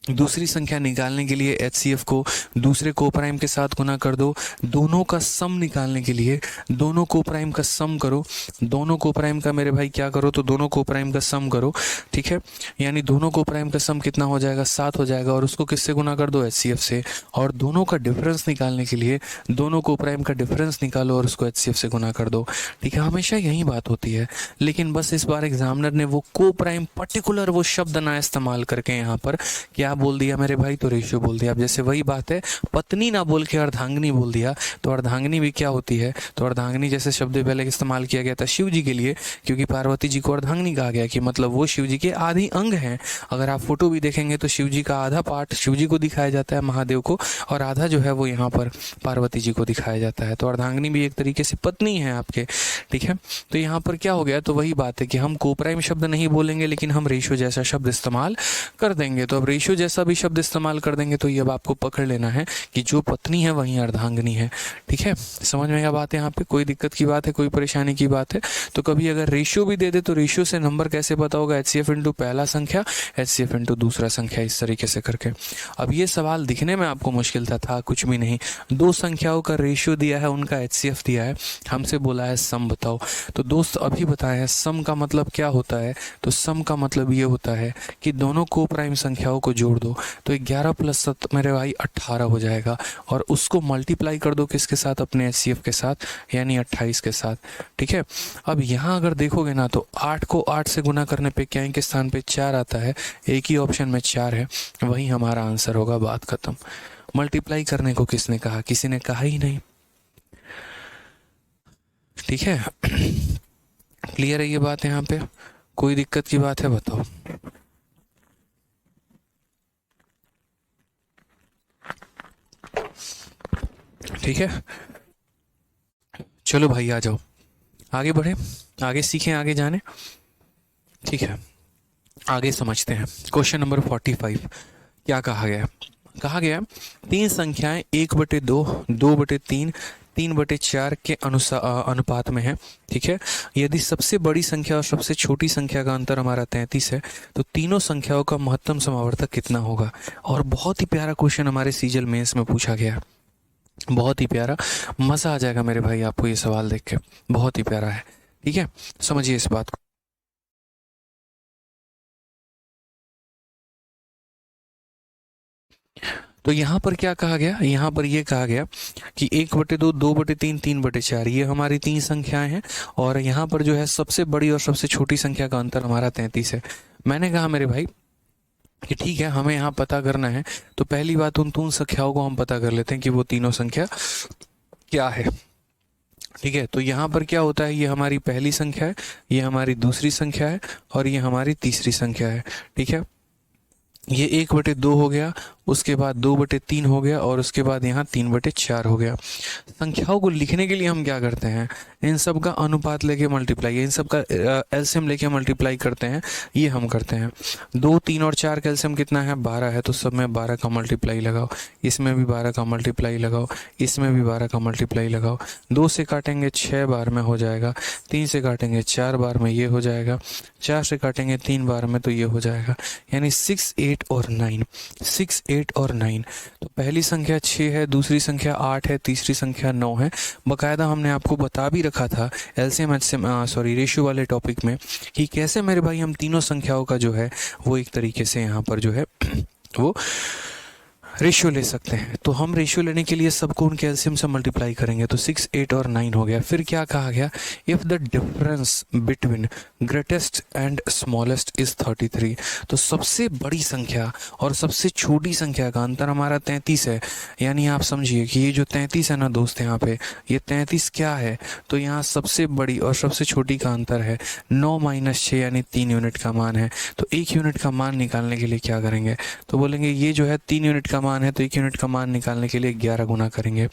दूसरी संख्या निकालने के लिए HCF को दूसरे कोप्राइम के साथ गुना कर दो, दोनों का सम निकालने के लिए दोनों कोप्राइम का सम करो, दोनों कोप्राइम का मेरे भाई क्या करो, तो दोनों कोप्राइम का सम करो। ठीक है, यानी दोनों कोप्राइम का सम कितना हो जाएगा, 7 हो जाएगा, और उसको किससे गुना कर दो, HCF से। और दोनों का डिफरेंस निकालने के लिए दोनों कोप्राइम का डिफरेंस निकालो और उसको HCF से गुना कर दो। ठीक है, हमेशा यही बात होती है, लेकिन बस इस बार एग्जामिनर ने वो कोप्राइम पर्टिकुलर वो शब्द ना इस्तेमाल करके यहाँ पर क्या बोल दिया मेरे भाई, तो रेशियो बोल दिया। अब जैसे वही बात है, पत्नी ना बोल के अर्धांगिनी बोल दिया, तो अर्धांगिनी भी क्या होती है, तो अर्धांगिनी जैसे शब्द पहले इस्तेमाल किया गया था शिव जी के लिए, क्योंकि पार्वती जी को अर्धांगिनी कहा गया कि मतलब वो शिव जी के आधे अंग हैं। अगर आप फोटो भी देखेंगे तो शिव जी का आधा पार्ट शिव जी को दिखाया जाता है, महादेव को, और आधा जो है वो यहाँ पर पार्वती जी को दिखाया जाता है। तो अर्धांगिनी भी एक तरीके से पत्नी है आपके। ठीक है, तो यहाँ पर क्या हो गया, तो वही बात है कि हम कोप्राइम शब्द नहीं बोलेंगे, लेकिन हम रेशियो जैसा शब्द इस्तेमाल कर देंगे। तो अब रेशियो जैसा भी शब्द इस्तेमाल कर देंगे तो ये अब आपको पकड़ लेना है कि जो पत्नी है वही अर्धांगिनी है। ठीक है, समझ में क्या बात है, यहाँ पे कोई दिक्कत की बात है, कोई परेशानी की बात है। तो कभी अगर रेशियो भी दे दे तो रेशियो से नंबर कैसे पता होगा, HCF इंटू पहला संख्या, HCF इंटू दूसरा संख्या, इस तरीके से करके। अब ये सवाल दिखने में आपको मुश्किल था कुछ भी नहीं, दो संख्याओं का रेशियो दिया है, उनका HCF दिया है, हमसे बोला है सम बताओ। तो दोस्त अभी बताया है सम का मतलब क्या होता है, तो सम का मतलब ये होता है कि दोनों को प्राइम संख्याओं को जोड़ दो, तो 11 प्लस 7 मेरे भाई 18 हो जाएगा, और उसको मल्टीप्लाई कर दो किसके साथ, अपने HCF के साथ, यानी 28 के साथ। ठीक है, अब यहाँ अगर देखोगे ना तो 8 को 8 से गुना करने पे क्या के स्थान पे 4 आता है, एक ही ऑप्शन में 4 है, वही हमारा आंसर होगा, बात खत्म। मल्टीप्लाई करने को किसने कहा, किसी ने कहा ही नहीं। ठीक है, क्लियर है ये बात, यहाँ पे कोई दिक्कत की बात है बताओ। ठीक है, चलो भाई आ जाओ, आगे बढ़े, आगे सीखें, आगे जाने। ठीक है, आगे समझते हैं। क्वेश्चन नंबर 45 क्या कहा गया, कहा गया तीन संख्याएं 1/2, 2/3, 3/4 के अनुपात में है। ठीक है, यदि सबसे बड़ी संख्या और सबसे छोटी संख्या का अंतर हमारा 33 है तो तीनों संख्याओं का महत्तम समावर्तक कितना होगा। और बहुत ही प्यारा क्वेश्चन हमारे सीजल मेंस में पूछा गया, बहुत ही प्यारा, मज़ा आ जाएगा मेरे भाई आपको ये सवाल देख के, बहुत ही प्यारा है। ठीक है, समझिए इस बात को। तो यहाँ पर क्या कहा गया, यहाँ पर ये कहा गया कि 1/2, 2/3, 3/4 ये हमारी 3 संख्याएं हैं, और यहाँ पर जो है सबसे बड़ी और सबसे छोटी संख्या का अंतर हमारा 33 है। मैंने कहा मेरे भाई कि ठीक है, हमें यहाँ पता करना है, तो पहली बात उन 3 संख्याओं को हम पता कर लेते हैं कि वो तीनों संख्या क्या है। ठीक है, तो यहाँ पर क्या होता है, ये हमारी पहली संख्या है, ये हमारी दूसरी संख्या है, और ये हमारी तीसरी संख्या है। ठीक है, ये 1/2 हो गया, उसके बाद 2/3 हो गया, और उसके बाद यहाँ 3/4 हो गया। संख्याओं को लिखने के लिए हम क्या करते हैं, इन सब का अनुपात लेके मल्टीप्लाई, इन सब का एलसीएम लेके मल्टीप्लाई करते हैं, ये हम करते हैं। 2, 3 और 4 का एलसीएम कितना है, 12 है, तो सब में 12 का मल्टीप्लाई लगाओ, इसमें भी 12 का मल्टीप्लाई लगाओ, इसमें भी 12 का मल्टीप्लाई लगाओ। 2 से काटेंगे 6 बार में हो जाएगा, 3 से काटेंगे 4 बार में ये हो जाएगा, 4 से काटेंगे 3 बार में तो ये हो जाएगा, यानी 6, 8 और 9, 6, 8 और 9। तो पहली संख्या 6 है, दूसरी संख्या 8 है, तीसरी संख्या 9 है। बकायदा हमने आपको बता भी रखा था एलसीएम रेशियो वाले टॉपिक में कि कैसे मेरे भाई हम तीनों संख्याओं का जो है वो एक तरीके से यहाँ पर जो है वो रेशियो ले सकते हैं। तो हम रेशियो लेने के लिए सबको उनके एलसीएम से मल्टीप्लाई करेंगे, तो 6, 8 और 9 हो गया। फिर क्या कहा गया, if the difference between greatest and smallest is 33, तो सबसे बड़ी संख्या और सबसे छोटी संख्या का अंतर हमारा 33 है। यानी आप समझिए कि ये जो 33 है ना दोस्त, यहाँ पे ये 33 क्या है, तो यहाँ सबसे बड़ी और सबसे छोटी का अंतर है 9 - 6 यानी 3 यूनिट का मान है। तो 1 यूनिट का मान निकालने के लिए क्या करेंगे, तो बोलेंगे ये जो है 3 यूनिट का मान है, तो 1 यूनिट का मान निकालने के लिए 11 गुना करेंगे।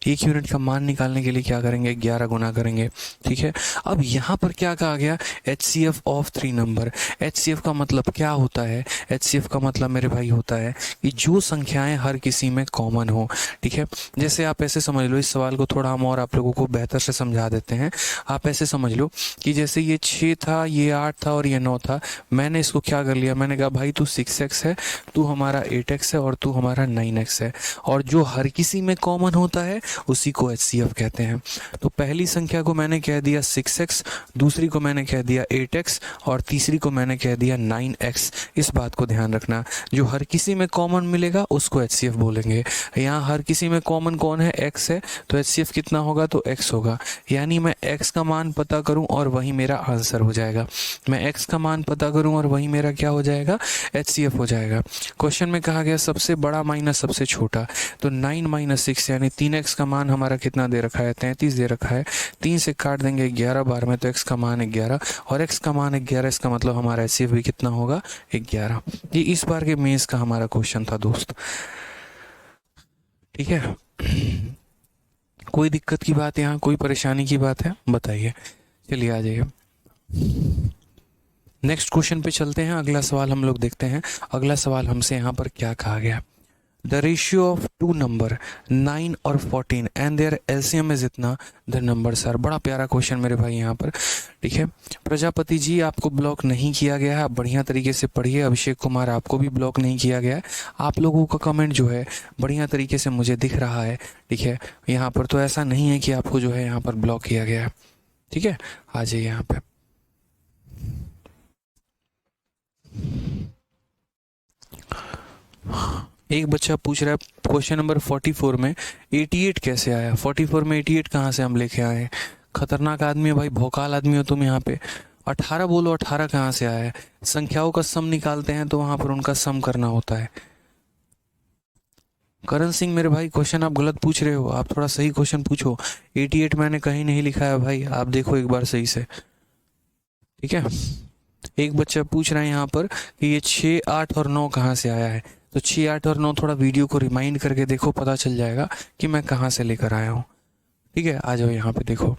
1 यूनिट का मान निकालने के लिए क्या करेंगे, 11 गुना करेंगे। ठीक है, अब यहाँ पर क्या कहा गया, HCF ऑफ 3 नंबर। HCF का मतलब क्या होता है, HCF का मतलब मेरे भाई होता है कि जो संख्याएं हर किसी में कॉमन हो। ठीक है, जैसे आप ऐसे समझ लो, इस सवाल को थोड़ा हम और आप लोगों को बेहतर से समझा देते हैं। आप ऐसे समझ लो कि जैसे ये 6 था, ये 8 था और ये 9 था, मैंने इसको क्या कर लिया, मैंने कहा भाई तू 6x है, तू हमारा 8x है और तू हमारा 9x है, और जो हर किसी में कॉमन होता है उसी को HCF कहते हैं। तो पहली संख्या को मैंने कह दिया 6x, दूसरी को मैंने कह दिया 8x, और तीसरी को मैंने कह दिया 9x। इस बात को ध्यान रखना, जो हर किसी में कॉमन मिलेगा उसको HCF बोलेंगे। यहाँ हर किसी में कॉमन कौन है, x है, तो HCF कितना होगा, तो x होगा। यानी मैं x का मान पता करूं और वही मेरा आंसर हो जाएगा। मैं x का मान पता करूं और वही मेरा क्या हो जाएगा, HCF हो जाएगा। क्वेश्चन में कहा गया सबसे बड़ा माइनस सबसे छोटा, तो 9 - 6 यानी 3x का मान हमारा कितना दे रखा है, 33 दे रखा है। 3 से काट देंगे 11 बार में, तो x का मान 11, और x का मान 11, इसका मतलब हमारा HCF भी कितना होगा, 11। ये इस बार के मेंस का हमारा क्वेश्चन था दोस्त। ठीक है, कोई दिक्कत की बात यहाँ, कोई परेशानी की बात है, बताइए। चलिए आ जाइए, नेक्स्ट क्वेश्चन पे चलते हैं। अगला सवाल हम लोग देखते हैं। अगला सवाल हमसे यहाँ पर क्या कहा गया, द रेशियो ऑफ 2 नंबर 9 और 14 एंड देयर एलसीएम इज इतना, द नंबर सर। बड़ा प्यारा क्वेश्चन मेरे भाई यहाँ पर। ठीक है, प्रजापति जी आपको ब्लॉक नहीं किया गया है, आप बढ़िया तरीके से पढ़िए। अभिषेक कुमार आपको भी ब्लॉक नहीं किया गया है। आप लोगों का कमेंट जो है बढ़िया तरीके से मुझे दिख रहा है। ठीक है, यहाँ पर तो ऐसा नहीं है कि आपको जो है यहाँ पर ब्लॉक किया गया है। ठीक है, आ जाइए यहाँ पे। एक बच्चा पूछ रहा है क्वेश्चन नंबर 44 में 88 कैसे आया। 44 में 88 कहाँ से हम लेके आए हैं, खतरनाक आदमी है भाई, भौकाल आदमी हो तुम यहाँ पे। 18 बोलो, 18 कहाँ से आया है। संख्याओं का सम निकालते हैं तो वहां पर उनका सम करना होता है। करण सिंह मेरे भाई क्वेश्चन आप गलत पूछ रहे हो, आप थोड़ा सही क्वेश्चन पूछो। 88 मैंने कहीं नहीं लिखा है भाई, आप देखो एक बार सही से। ठीक है, एक बच्चा पूछ रहा है यहाँ पर कि ये 6, 8 और 9 कहाँ से आया है। तो 6, 8 और 9 थोड़ा वीडियो को रिमाइंड करके देखो, पता चल जाएगा कि मैं कहाँ से लेकर आया हूँ। ठीक है, आ जाओ यहाँ पे। देखो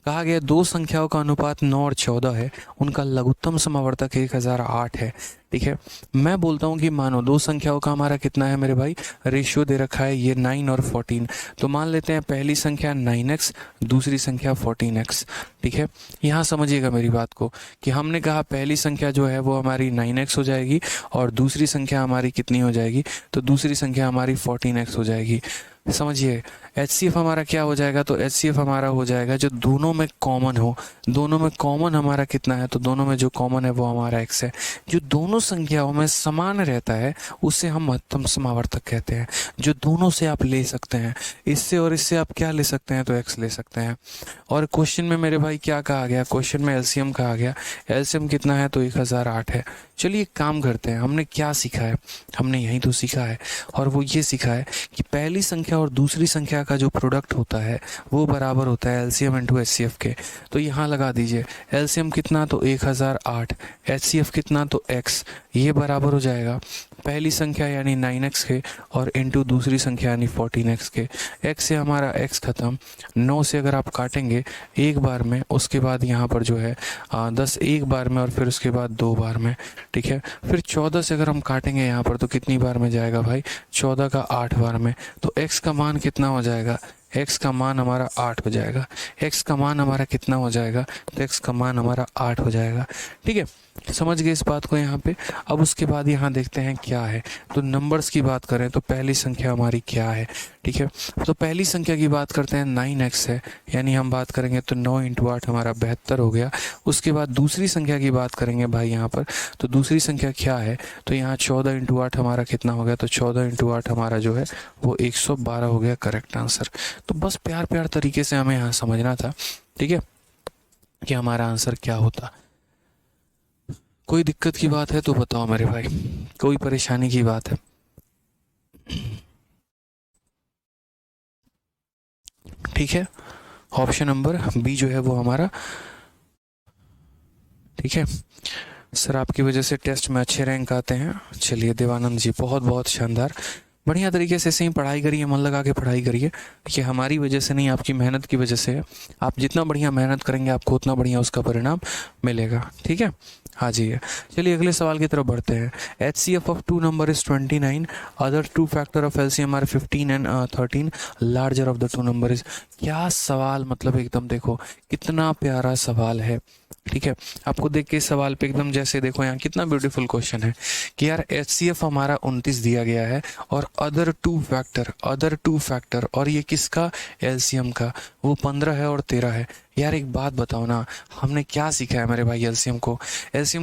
कहा गया 2 संख्याओं का अनुपात 9 और 14 है, उनका लघुत्तम समावर्तक 1008 है। ठीक है। मैं बोलता हूँ कि मानो दो संख्याओं का हमारा कितना है मेरे भाई, रेशियो दे रखा है ये 9 और 14। तो मान लेते हैं पहली संख्या 9x, दूसरी संख्या 14x। ठीक है, यहाँ समझिएगा मेरी बात को कि हमने कहा पहली संख्या जो है वो हमारी 9x हो जाएगी और दूसरी संख्या हमारी कितनी हो जाएगी, तो दूसरी संख्या हमारी 14x हो जाएगी। समझिए HCF हमारा क्या हो जाएगा, तो HCF हमारा हो जाएगा जो दोनों में कॉमन हो। दोनों में कॉमन हमारा कितना है, तो दोनों में जो कॉमन है वो हमारा x है। जो दोनों संख्याओं में समान रहता है उसे हम महत्तम समावर्तक कहते हैं। जो दोनों से आप ले सकते हैं, इससे और इससे आप क्या ले सकते हैं, तो x ले सकते हैं। और क्वेश्चन में मेरे भाई क्या कहा गया, क्वेश्चन में LCM कहा गया। LCM कितना है, तो 1008 है। चलिए एक काम करते हैं, हमने क्या सीखा है, हमने यही तो सीखा है, और वो ये सीखा है कि पहली संख्या और दूसरी संख्या का जो प्रोडक्ट होता है वो बराबर होता है LCM इंटू HCF के। तो यहाँ लगा दीजिए LCM कितना, तो 1008, HCF कितना, तो x, ये बराबर हो जाएगा पहली संख्या यानी 9x के और इंटू दूसरी संख्या यानी 14x के। x से हमारा x खत्म, 9 से अगर आप काटेंगे एक बार में, उसके बाद यहाँ पर जो है 10 एक बार में और फिर उसके बाद 2 बार में। ठीक है, फिर 14 से अगर हम काटेंगे यहाँ पर तो कितनी बार में जाएगा भाई, 14 का 8 बार में। तो x का मान कितना हो जाएगा, x का मान हमारा 8 हो जाएगा। x का मान हमारा कितना हो जाएगा, तो x का मान हमारा 8 हो जाएगा। ठीक है, समझ गए इस बात को यहाँ पे। अब उसके बाद यहाँ देखते हैं क्या है, तो नंबर्स की बात करें तो पहली संख्या हमारी क्या है। ठीक है, तो पहली संख्या की बात करते हैं 9x है, यानी हम बात करेंगे तो 9 इंटू 8 हमारा 72 हो गया। उसके बाद दूसरी संख्या की बात करेंगे भाई यहाँ पर, तो दूसरी संख्या क्या है, तो यहाँ 14 इंटू 8 हमारा कितना हो गया, तो 14 इंटू 8 हमारा जो है वो 112 हो गया, करेक्ट आंसर। तो बस प्यार प्यार तरीके से हमें यहाँ समझना था, ठीक है, कि हमारा आंसर क्या होता। कोई दिक्कत की बात है तो बताओ मेरे भाई, कोई परेशानी की बात है? ठीक है, ऑप्शन नंबर बी जो है वो हमारा, ठीक है। सर आपकी वजह से टेस्ट में अच्छे रैंक आते हैं। चलिए देवानंद जी, बहुत बहुत शानदार, बढ़िया तरीके से ही पढ़ाई करिए, मन लगा के पढ़ाई करिए। ये हमारी वजह से नहीं, आपकी मेहनत की वजह से है। आप जितना बढ़िया मेहनत करेंगे आपको उतना बढ़िया उसका परिणाम मिलेगा। ठीक है, हाँ जी। चलिए अगले सवाल की तरफ बढ़ते हैं। HCF of two number is 29, other two factor of LCM are 15 and 13, larger of the two number is. क्या सवाल, मतलब एकदम देखो कितना प्यारा सवाल है। ठीक है, आपको देख के इस सवाल पे एकदम जैसे देखो यहाँ कितना ब्यूटीफुल क्वेश्चन है कि यार HCF हमारा 29 दिया गया है और अदर टू फैक्टर और ये किसका, LCM का, वो 15 है और 13 है। यार एक बात बताओ ना, हमने क्या सीखा है मेरे भाई LCM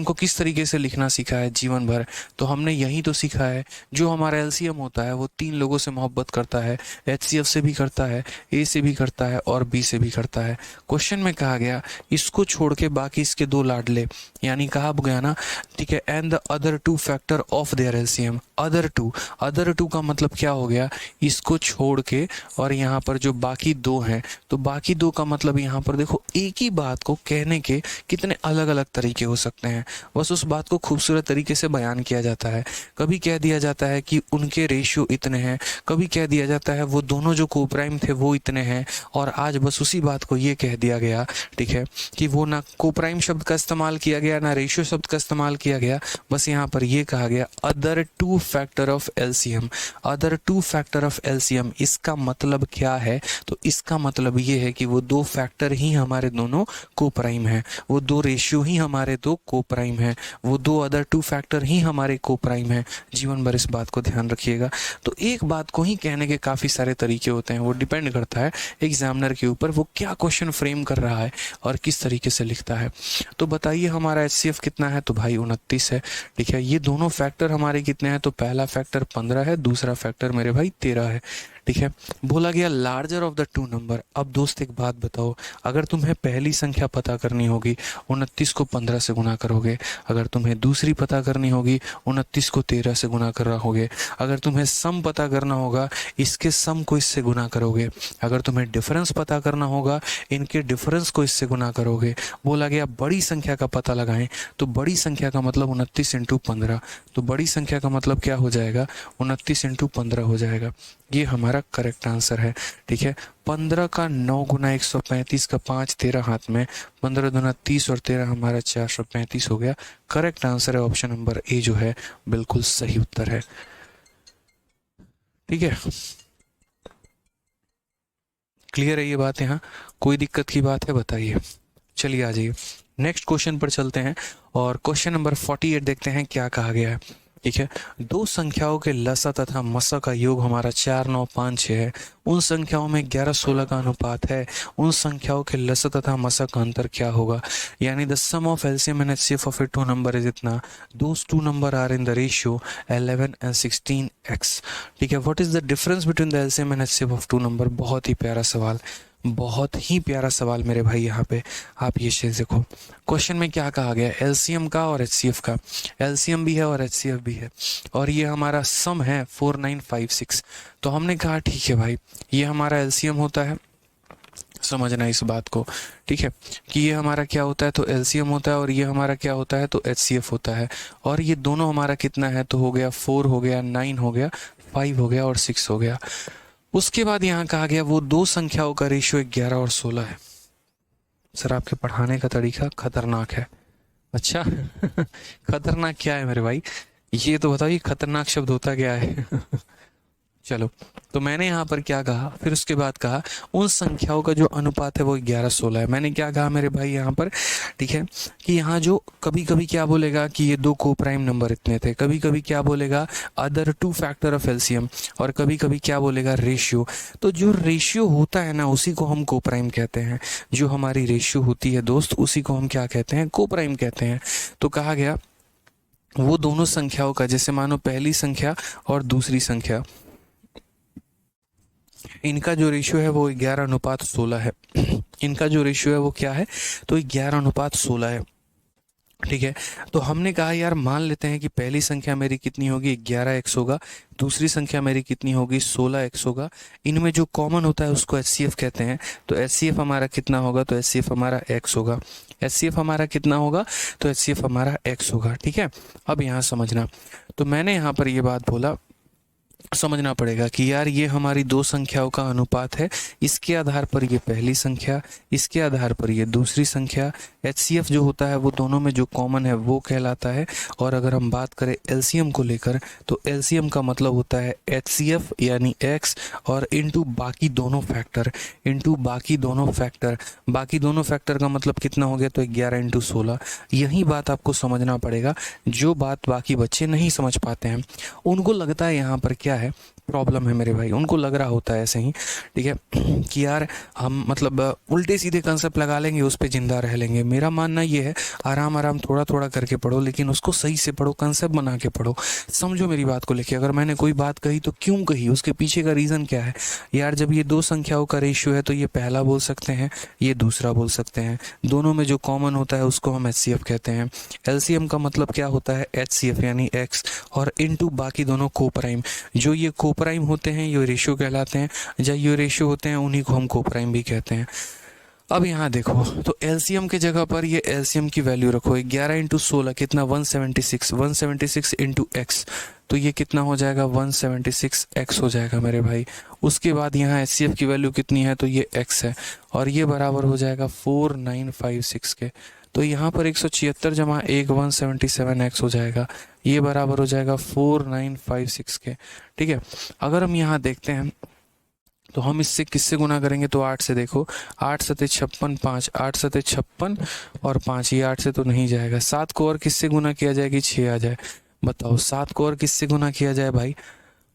को किस तरीके से लिखना सीखा है जीवन भर, तो हमने यही तो सीखा है। जो हमारा LCM होता है वो 3 लोगों से मोहब्बत करता है, HCF से भी करता है, A से भी करता है और B से भी करता है। क्वेश्चन में कहा गया इसको छोड़ के बाकी इसके 2 लाडले, यानी कहा गया ना, ठीक है, and the other two factor of their LCM। Other two का मतलब क्या हो गया, इसको छोड़ के, और यहाँ पर जो बाकी 2 हैं, तो बाकी 2 का मतलब यहाँ पर देखो एक ही बात को कहने के कितने अलग अलग तरीके हो सकते हैं, बस उस बात को खूबसूरत तरीके से बयान किया जाता है। कभी कह दिया जाता है कि उनके रेशियो इतने हैं, कभी कह दिया जाता है वो दोनों जो कोप्राइम थे वो इतने हैं, और आज बस उसी बात को ये कह दिया गया, ठीक है, कि वो ना कोप्राइम शब्द का इस्तेमाल किया गया ना रेशियो शब्द का इस्तेमाल किया गया, बस यहाँ पर ये कहा गया other two factor of LCM। Other two factor of LCM, इसका मतलब क्या है, तो इसका मतलब ये है कि वो 2 फैक्टर ही हमारे दोनों कोप्राइम हैं, वो 2 रेशियो ही हमारे 2 कोप्राइम हैं, वो 2 अदर टू फैक्टर ही हमारे कोप्राइम हैं। जीवन भर इस बात को ध्यान रखिएगा। तो एक बात को ही कहने के काफ़ी सारे तरीके होते हैं, वो डिपेंड करता है एग्जामिनर के ऊपर वो क्या क्वेश्चन फ्रेम कर रहा है और किस तरीके से लिखता है। तो बताइए हमारा HCF कितना है, तो भाई 29 है। ठीक है, ये दोनों फैक्टर हमारे कितने हैं, तो पहला फैक्टर 15 है, दूसरा फैक्टर मेरे भाई 13 है। ठीक है, बोला गया larger of the two number. अब दोस्त एक बात बताओ, अगर तुम्हें पहली संख्या पता करनी होगी 29 को 15 से गुना करोगे, अगर तुम्हें दूसरी पता करनी होगी 29 को 13 से गुना कर रहोगे, अगर तुम्हें सम पता करना होगा इसके सम को इससे गुना करोगे, अगर तुम्हें डिफरेंस पता करना होगा इनके डिफरेंस को इससे गुना करोगे। बोला गया बड़ी संख्या का पता लगाएं, तो बड़ी संख्या का मतलब 29 इंटू 15, तो बड़ी संख्या का मतलब क्या हो जाएगा, 29 इंटू 15 हो जाएगा। ये हमारा करेक्ट आंसर है। ठीक है, 15 का 9 गुना 135 का 5 13 हाथ में, 15 दूना 30 और 13 हमारा 435 हो गया। करेक्ट आंसर है ऑप्शन नंबर ए जो है बिल्कुल सही उत्तर है। ठीक है, क्लियर है ये बात? यहाँ कोई दिक्कत की बात है बताइए। चलिए आ जाइए नेक्स्ट क्वेश्चन पर चलते हैं और क्वेश्चन नंबर 48 देखते हैं क्या कहा गया है। ठीक है, दो संख्याओं के लसा तथा मसा का योग हमारा 4 9 5 6 है। उन संख्याओं में 11 16 का अनुपात है। उन संख्याओं के लसा तथा मसा का अंतर क्या होगा? यानी the sum of LCM and HCF of a two number is इतना, those two number are in the ratio 11 and 16x। ठीक है, what is the difference between the LCM and HCF of two number? बहुत ही प्यारा सवाल, बहुत ही प्यारा सवाल मेरे भाई। यहाँ पे आप ये चीज़ देखो, क्वेश्चन में क्या कहा गया है? एलसीएम का और एचसीएफ का। एलसीएम भी है और एचसीएफ भी है, और ये हमारा सम है 4956। तो हमने कहा ठीक है भाई, ये हमारा एलसीएम होता है, समझना इस बात को। ठीक है, कि ये हमारा क्या होता है? तो एलसीएम होता है, और ये हमारा क्या होता है? तो एचसीएफ होता है। और ये दोनों हमारा कितना है? तो हो गया 4 हो गया, 9 हो गया, 5 हो गया और 6 हो गया। उसके बाद यहाँ कहा गया वो दो संख्याओं का रेशियो 11 और 16 है। सर आपके पढ़ाने का तरीका खतरनाक है। अच्छा खतरनाक क्या है मेरे भाई? ये तो बताइए खतरनाक शब्द होता क्या है? चलो, तो मैंने यहाँ पर क्या कहा, फिर उसके बाद कहा उन संख्याओं का जो अनुपात है वो 11 16 है। मैंने क्या कहा मेरे भाई यहाँ पर? ठीक है, कि यहाँ जो कभी कभी क्या बोलेगा कि ये दो को प्राइम नंबर इतने थे, कभी कभी क्या बोलेगा other two factor of LCM, और कभी कभी क्या बोलेगा रेशियो। तो जो रेशियो होता है ना उसी को हम को प्राइम कहते हैं। जो हमारी रेशियो होती है दोस्त उसी को हम क्या कहते हैं? को प्राइम कहते हैं। तो कहा गया वो दोनों संख्याओं का, जैसे मानो पहली संख्या और दूसरी संख्या, इनका जो रेशियो है वो 11:16 है। इनका जो रेशियो है वो क्या है? तो 11:16 है। ठीक है, तो हमने कहा यार मान लेते हैं कि पहली संख्या मेरी कितनी होगी? 11x होगा। दूसरी संख्या मेरी कितनी होगी? 16x होगा। इनमें जो कॉमन होता है उसको एचसीएफ कहते हैं। तो एचसीएफ हमारा कितना होगा? तो एचसीएफ हमारा x होगा। एचसीएफ हमारा कितना होगा? तो एचसीएफ हमारा x होगा। ठीक है, अब यहाँ समझना, तो मैंने यहाँ पर ये बात बोला, समझना पड़ेगा कि यार ये हमारी दो संख्याओं का अनुपात है, इसके आधार पर ये पहली संख्या, इसके आधार पर ये दूसरी संख्या। एचसीएफ जो होता है वो दोनों में जो कॉमन है वो कहलाता है। और अगर हम बात करें एलसीएम को लेकर, तो एलसीएम का मतलब होता है एचसीएफ यानी x और इनटू बाकी दोनों फैक्टर, इनटू बाकी दोनों फैक्टर। बाकी दोनों फैक्टर का मतलब कितना हो गया? तो 11 × 16। यही बात आपको समझना पड़ेगा। जो बात बाकी बच्चे नहीं समझ पाते हैं, उनको लगता है यहाँ पर क्या है प्रॉब्लम है मेरे भाई, उनको लग रहा होता है ऐसे ही। ठीक है, कि यार हम मतलब उल्टे सीधे कंसेप्ट लगा लेंगे, उस पर जिंदा रह लेंगे। मेरा मानना ये है आराम आराम थोड़ा थोड़ा करके पढ़ो, लेकिन उसको सही से पढ़ो, कंसेप्ट बना के पढ़ो। समझो मेरी बात को लेके, अगर मैंने कोई बात कही तो क्यों कही, उसके पीछे का रीज़न क्या है। यार जब ये दो संख्याओं का रेशियो है तो ये पहला बोल सकते हैं, ये दूसरा बोल सकते हैं। दोनों में जो कॉमन होता है उसको हम एचसीएफ कहते हैं। एलसीएम का मतलब क्या होता है? एचसीएफ यानी x और इनटू बाकी दोनों को प्राइम। जो ये को प्राइम होते हैं ये रेशियो कहलाते हैं, जब ये रेशियो होते हैं उन्हीं को हम को प्राइम भी कहते हैं। अब यहाँ देखो, तो एलसीएम के जगह पर ये एलसीएम की वैल्यू रखो, 11 × 16 कितना? 176, 176 इंटू एक्स, तो ये कितना हो जाएगा? 176x हो जाएगा मेरे भाई। उसके बाद यहाँ एचसीएफ की वैल्यू कितनी है? तो ये x है, और ये बराबर हो जाएगा 4956 के। तो यहाँ पर 176 जमा 1 177x हो जाएगा, ये बराबर हो जाएगा 4956 के। ठीक है, अगर हम यहाँ देखते हैं तो हम इससे किससे गुना करेंगे? तो 8 से। देखो 8 सते 56, 5 8 सते 56 और 5, ये 8 से तो नहीं जाएगा। 7 को और किससे गुना किया जाए कि 6 आ जाए? बताओ 7 को और किससे गुना किया जाए भाई?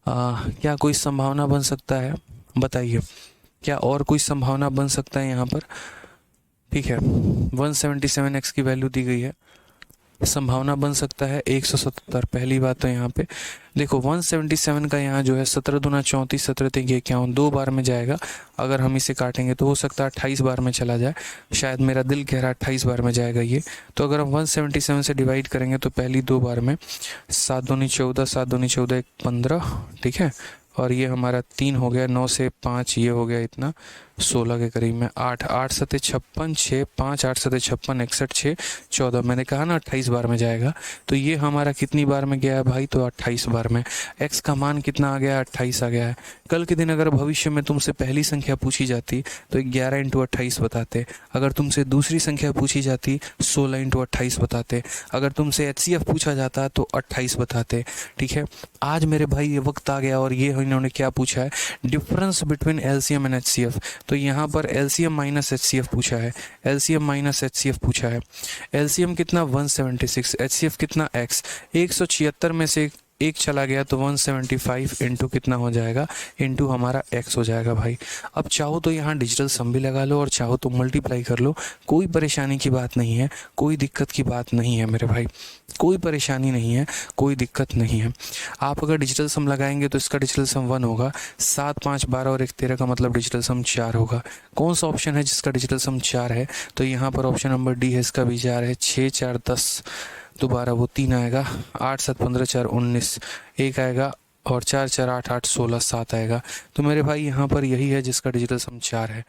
क्या कोई संभावना बन सकता है? बताइए, क्या और कोई संभावना बन सकता है यहाँ पर? ठीक है, 177x की वैल्यू दी गई है, संभावना बन सकता है 177। पहली बात तो यहाँ पे देखो 177 का यहाँ जो है 17 दूना 34, 17 3 51, 2 बार में जाएगा। अगर हम इसे काटेंगे तो हो सकता है 28 बार में चला जाए, शायद मेरा दिल कह रहा है 28 बार में जाएगा ये। तो अगर हम 177 से डिवाइड करेंगे तो पहली 2 बार में 7 दूनी 14, 7 दूनी 14 1 15, ठीक है, और ये हमारा 3 हो गया, 9 से 5 ये हो गया इतना 16 के करीब में, 8 8 सते 56, 6 5 8 सते 56, 61 6 14, मैंने कहा ना 28 बार में जाएगा। तो ये हमारा कितनी बार में गया है भाई, तो 28 बार में। x का मान कितना आ गया, 28 आ गया है। कल के दिन अगर भविष्य में तुमसे पहली संख्या पूछी जाती तो 11 इंटू 28 बताते, अगर तुमसे दूसरी संख्या पूछी जाती 16 इंटू 28 बताते, अगर तुमसे HCF पूछा जाता तो 28 बताते। ठीक है, आज मेरे भाई ये वक्त आ गया और ये इन्होंने क्या पूछा है, difference between LCM and HCF। तो यहाँ पर LCM माइनस HCF पूछा है, LCM माइनस HCF पूछा है। LCM कितना 176, HCF कितना x, 176 में से एक चला गया तो 175 इंटू कितना हो जाएगा, इंटू हमारा x हो जाएगा भाई। अब चाहो तो यहाँ डिजिटल सम भी लगा लो और चाहो तो मल्टीप्लाई कर लो, कोई परेशानी की बात नहीं है, कोई दिक्कत की बात नहीं है मेरे भाई, कोई परेशानी नहीं है, कोई दिक्कत नहीं है। आप अगर डिजिटल सम लगाएंगे तो इसका डिजिटल सम 1 होगा, 7 5 12 और 1 13 का मतलब डिजिटल सम 4 होगा। कौन सा ऑप्शन है जिसका डिजिटल सम 4 है, तो यहाँ पर ऑप्शन नंबर डी है, इसका भी 4 है। 6 4 10, दोबारा वो 3 आएगा, 8 7 15 4 19, 1 आएगा और 4 4 8 8 16 7 आएगा। तो मेरे भाई यहाँ पर यही है जिसका डिजिटल सम 4 है।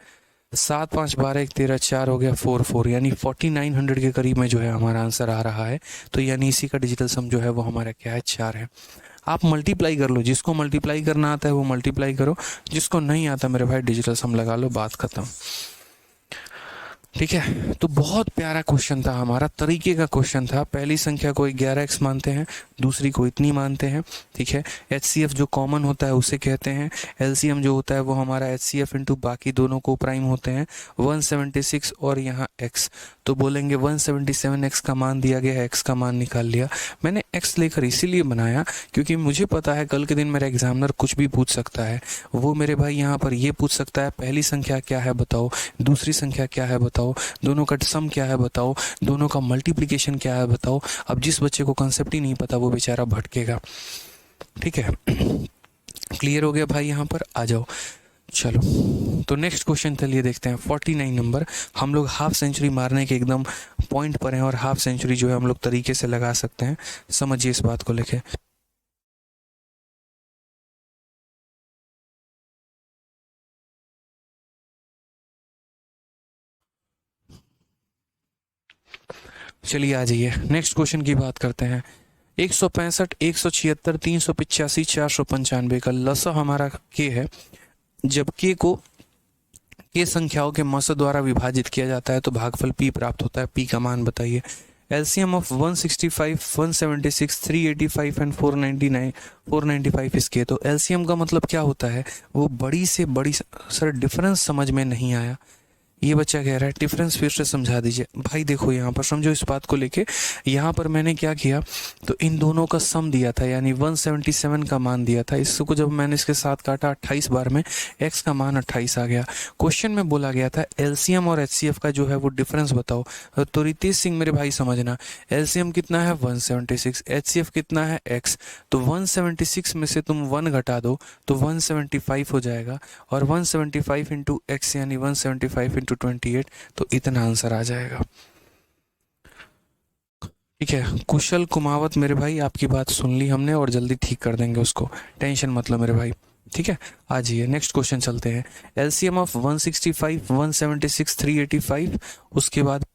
7 5 12 1 13 4 हो गया 4 4, यानी 4900 के करीब में जो है हमारा आंसर आ रहा है। तो यानी इसी का डिजिटल सम जो है वो हमारा क्या है, 4 है। आप मल्टीप्लाई कर लो, जिसको मल्टीप्लाई करना आता है वो मल्टीप्लाई करो, जिसको नहीं आता मेरे भाई डिजिटल सम लगा लो, बात खत्म। ठीक है, तो बहुत प्यारा क्वेश्चन था हमारा, तरीके का क्वेश्चन था। पहली संख्या को 11x मानते हैं, दूसरी को इतनी मानते हैं। ठीक है, HCF जो कॉमन होता है उसे कहते हैं, LCM जो होता है वो हमारा HCF इंटू बाकी दोनों को प्राइम होते हैं, 176 और यहाँ x। तो बोलेंगे 177x का मान दिया गया है, x का मान निकाल लिया। मैंने x लेकर इसीलिए बनाया क्योंकि मुझे पता है कल के दिन मेरा एग्जामिनर कुछ भी पूछ सकता है। वो मेरे भाई यहाँ पर ये पूछ सकता है पहली संख्या क्या है बताओ, दूसरी संख्या क्या है बताओ, दोनों का सम क्या है बताओ, दोनों का मल्टीप्लिकेशन क्या है बताओ। अब जिस बच्चे को कंसेप्ट ही नहीं पता वो बेचारा भटकेगा। ठीक है, क्लियर हो गया भाई, यहाँ पर आ जाओ। चलो तो नेक्स्ट क्वेश्चन चलिए देखते हैं, 49 नंबर। हम लोग हाफ सेंचुरी मारने के एकदम पॉइंट पर हैं और हाफ सेंचुरी जो है हम लोग तरीके से लगा सकते हैं, समझिए इस बात को लेके। चलिए आ जाइए नेक्स्ट क्वेश्चन की बात करते हैं। 165, 176, 385, 495 का लसा हमारा के है। जब के को के संख्याओं के मौसम द्वारा विभाजित किया जाता है तो भागफल p प्राप्त होता है। p का मान बताइए। LCM ऑफ 165, 176, 385 एंड 495 इसके। तो LCM का मतलब क्या होता है, वो बड़ी से बड़ी। सर डिफरेंस समझ में नहीं आया, ये बच्चा कह रहा है डिफरेंस फिर से समझा दीजिए। भाई देखो यहाँ पर समझो इस बात को लेके, यहाँ पर मैंने क्या किया, तो इन दोनों का सम दिया था यानी 177 का मान दिया था। इसको जब मैंने इसके साथ काटा 28 बार में, x का मान 28 आ गया। क्वेश्चन में बोला गया था LCM और HCF का जो है वो डिफरेंस बताओ। तो रितेश सिंह मेरे भाई समझना, LCM कितना है 176, HCF कितना है x। तो 176 में से तुम 1 घटा दो तो 175 हो जाएगा, और 175 इंटू x यानी 175 इंटू 28, तो इतना आंसर आ जाएगा। ठीक है, कुशल कुमावत मेरे भाई आपकी बात सुन ली हमने और जल्दी ठीक कर देंगे उसको, टेंशन मत लो मेरे भाई। ठीक है, आ जाइए नेक्स्ट क्वेश्चन चलते हैं। LCM ऑफ 165, 176, 385, उसके बाद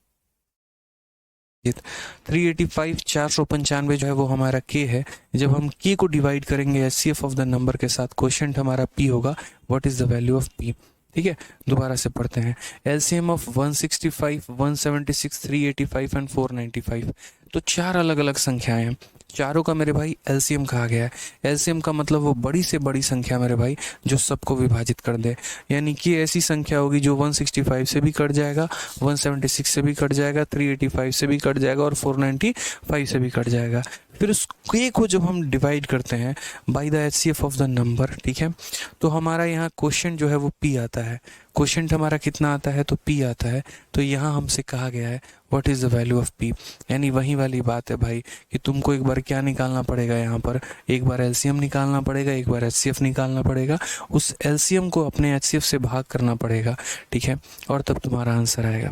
385, 495 जो है वो हमारा k है। जब हम k को डिवाइड करेंगे HCF ऑफ द नंबर के साथ, क्वेश्चन हमारा p होगा, what is the value of p। ठीक है, दोबारा से पढ़ते हैं। LCM of 165, 176, 385 and 495। तो 4 अलग अलग संख्याएं हैं, चारों का मेरे भाई LCM कहा गया है। LCM का मतलब वो बड़ी से बड़ी संख्या मेरे भाई जो सबको विभाजित कर दे, यानी कि ऐसी संख्या होगी जो 165 से भी कट जाएगा, 176 से भी कट जाएगा, 385 से भी कट जाएगा और 495 से भी कट जाएगा। फिर उस k को जब हम डिवाइड करते हैं by the HCF of the number, ठीक है, तो हमारा यहाँ क्वेश्चन जो है वो p आता है। क्वेश्चन हमारा कितना आता है, तो p आता है। तो यहाँ हमसे कहा गया है what is the value of p, यानी वही वाली बात है भाई कि तुमको एक बार क्या निकालना पड़ेगा, यहाँ पर एक बार LCM निकालना पड़ेगा, एक बार HCF निकालना पड़ेगा, उस LCM को अपने HCF से भाग करना पड़ेगा। ठीक है, और तब तुम्हारा आंसर आएगा।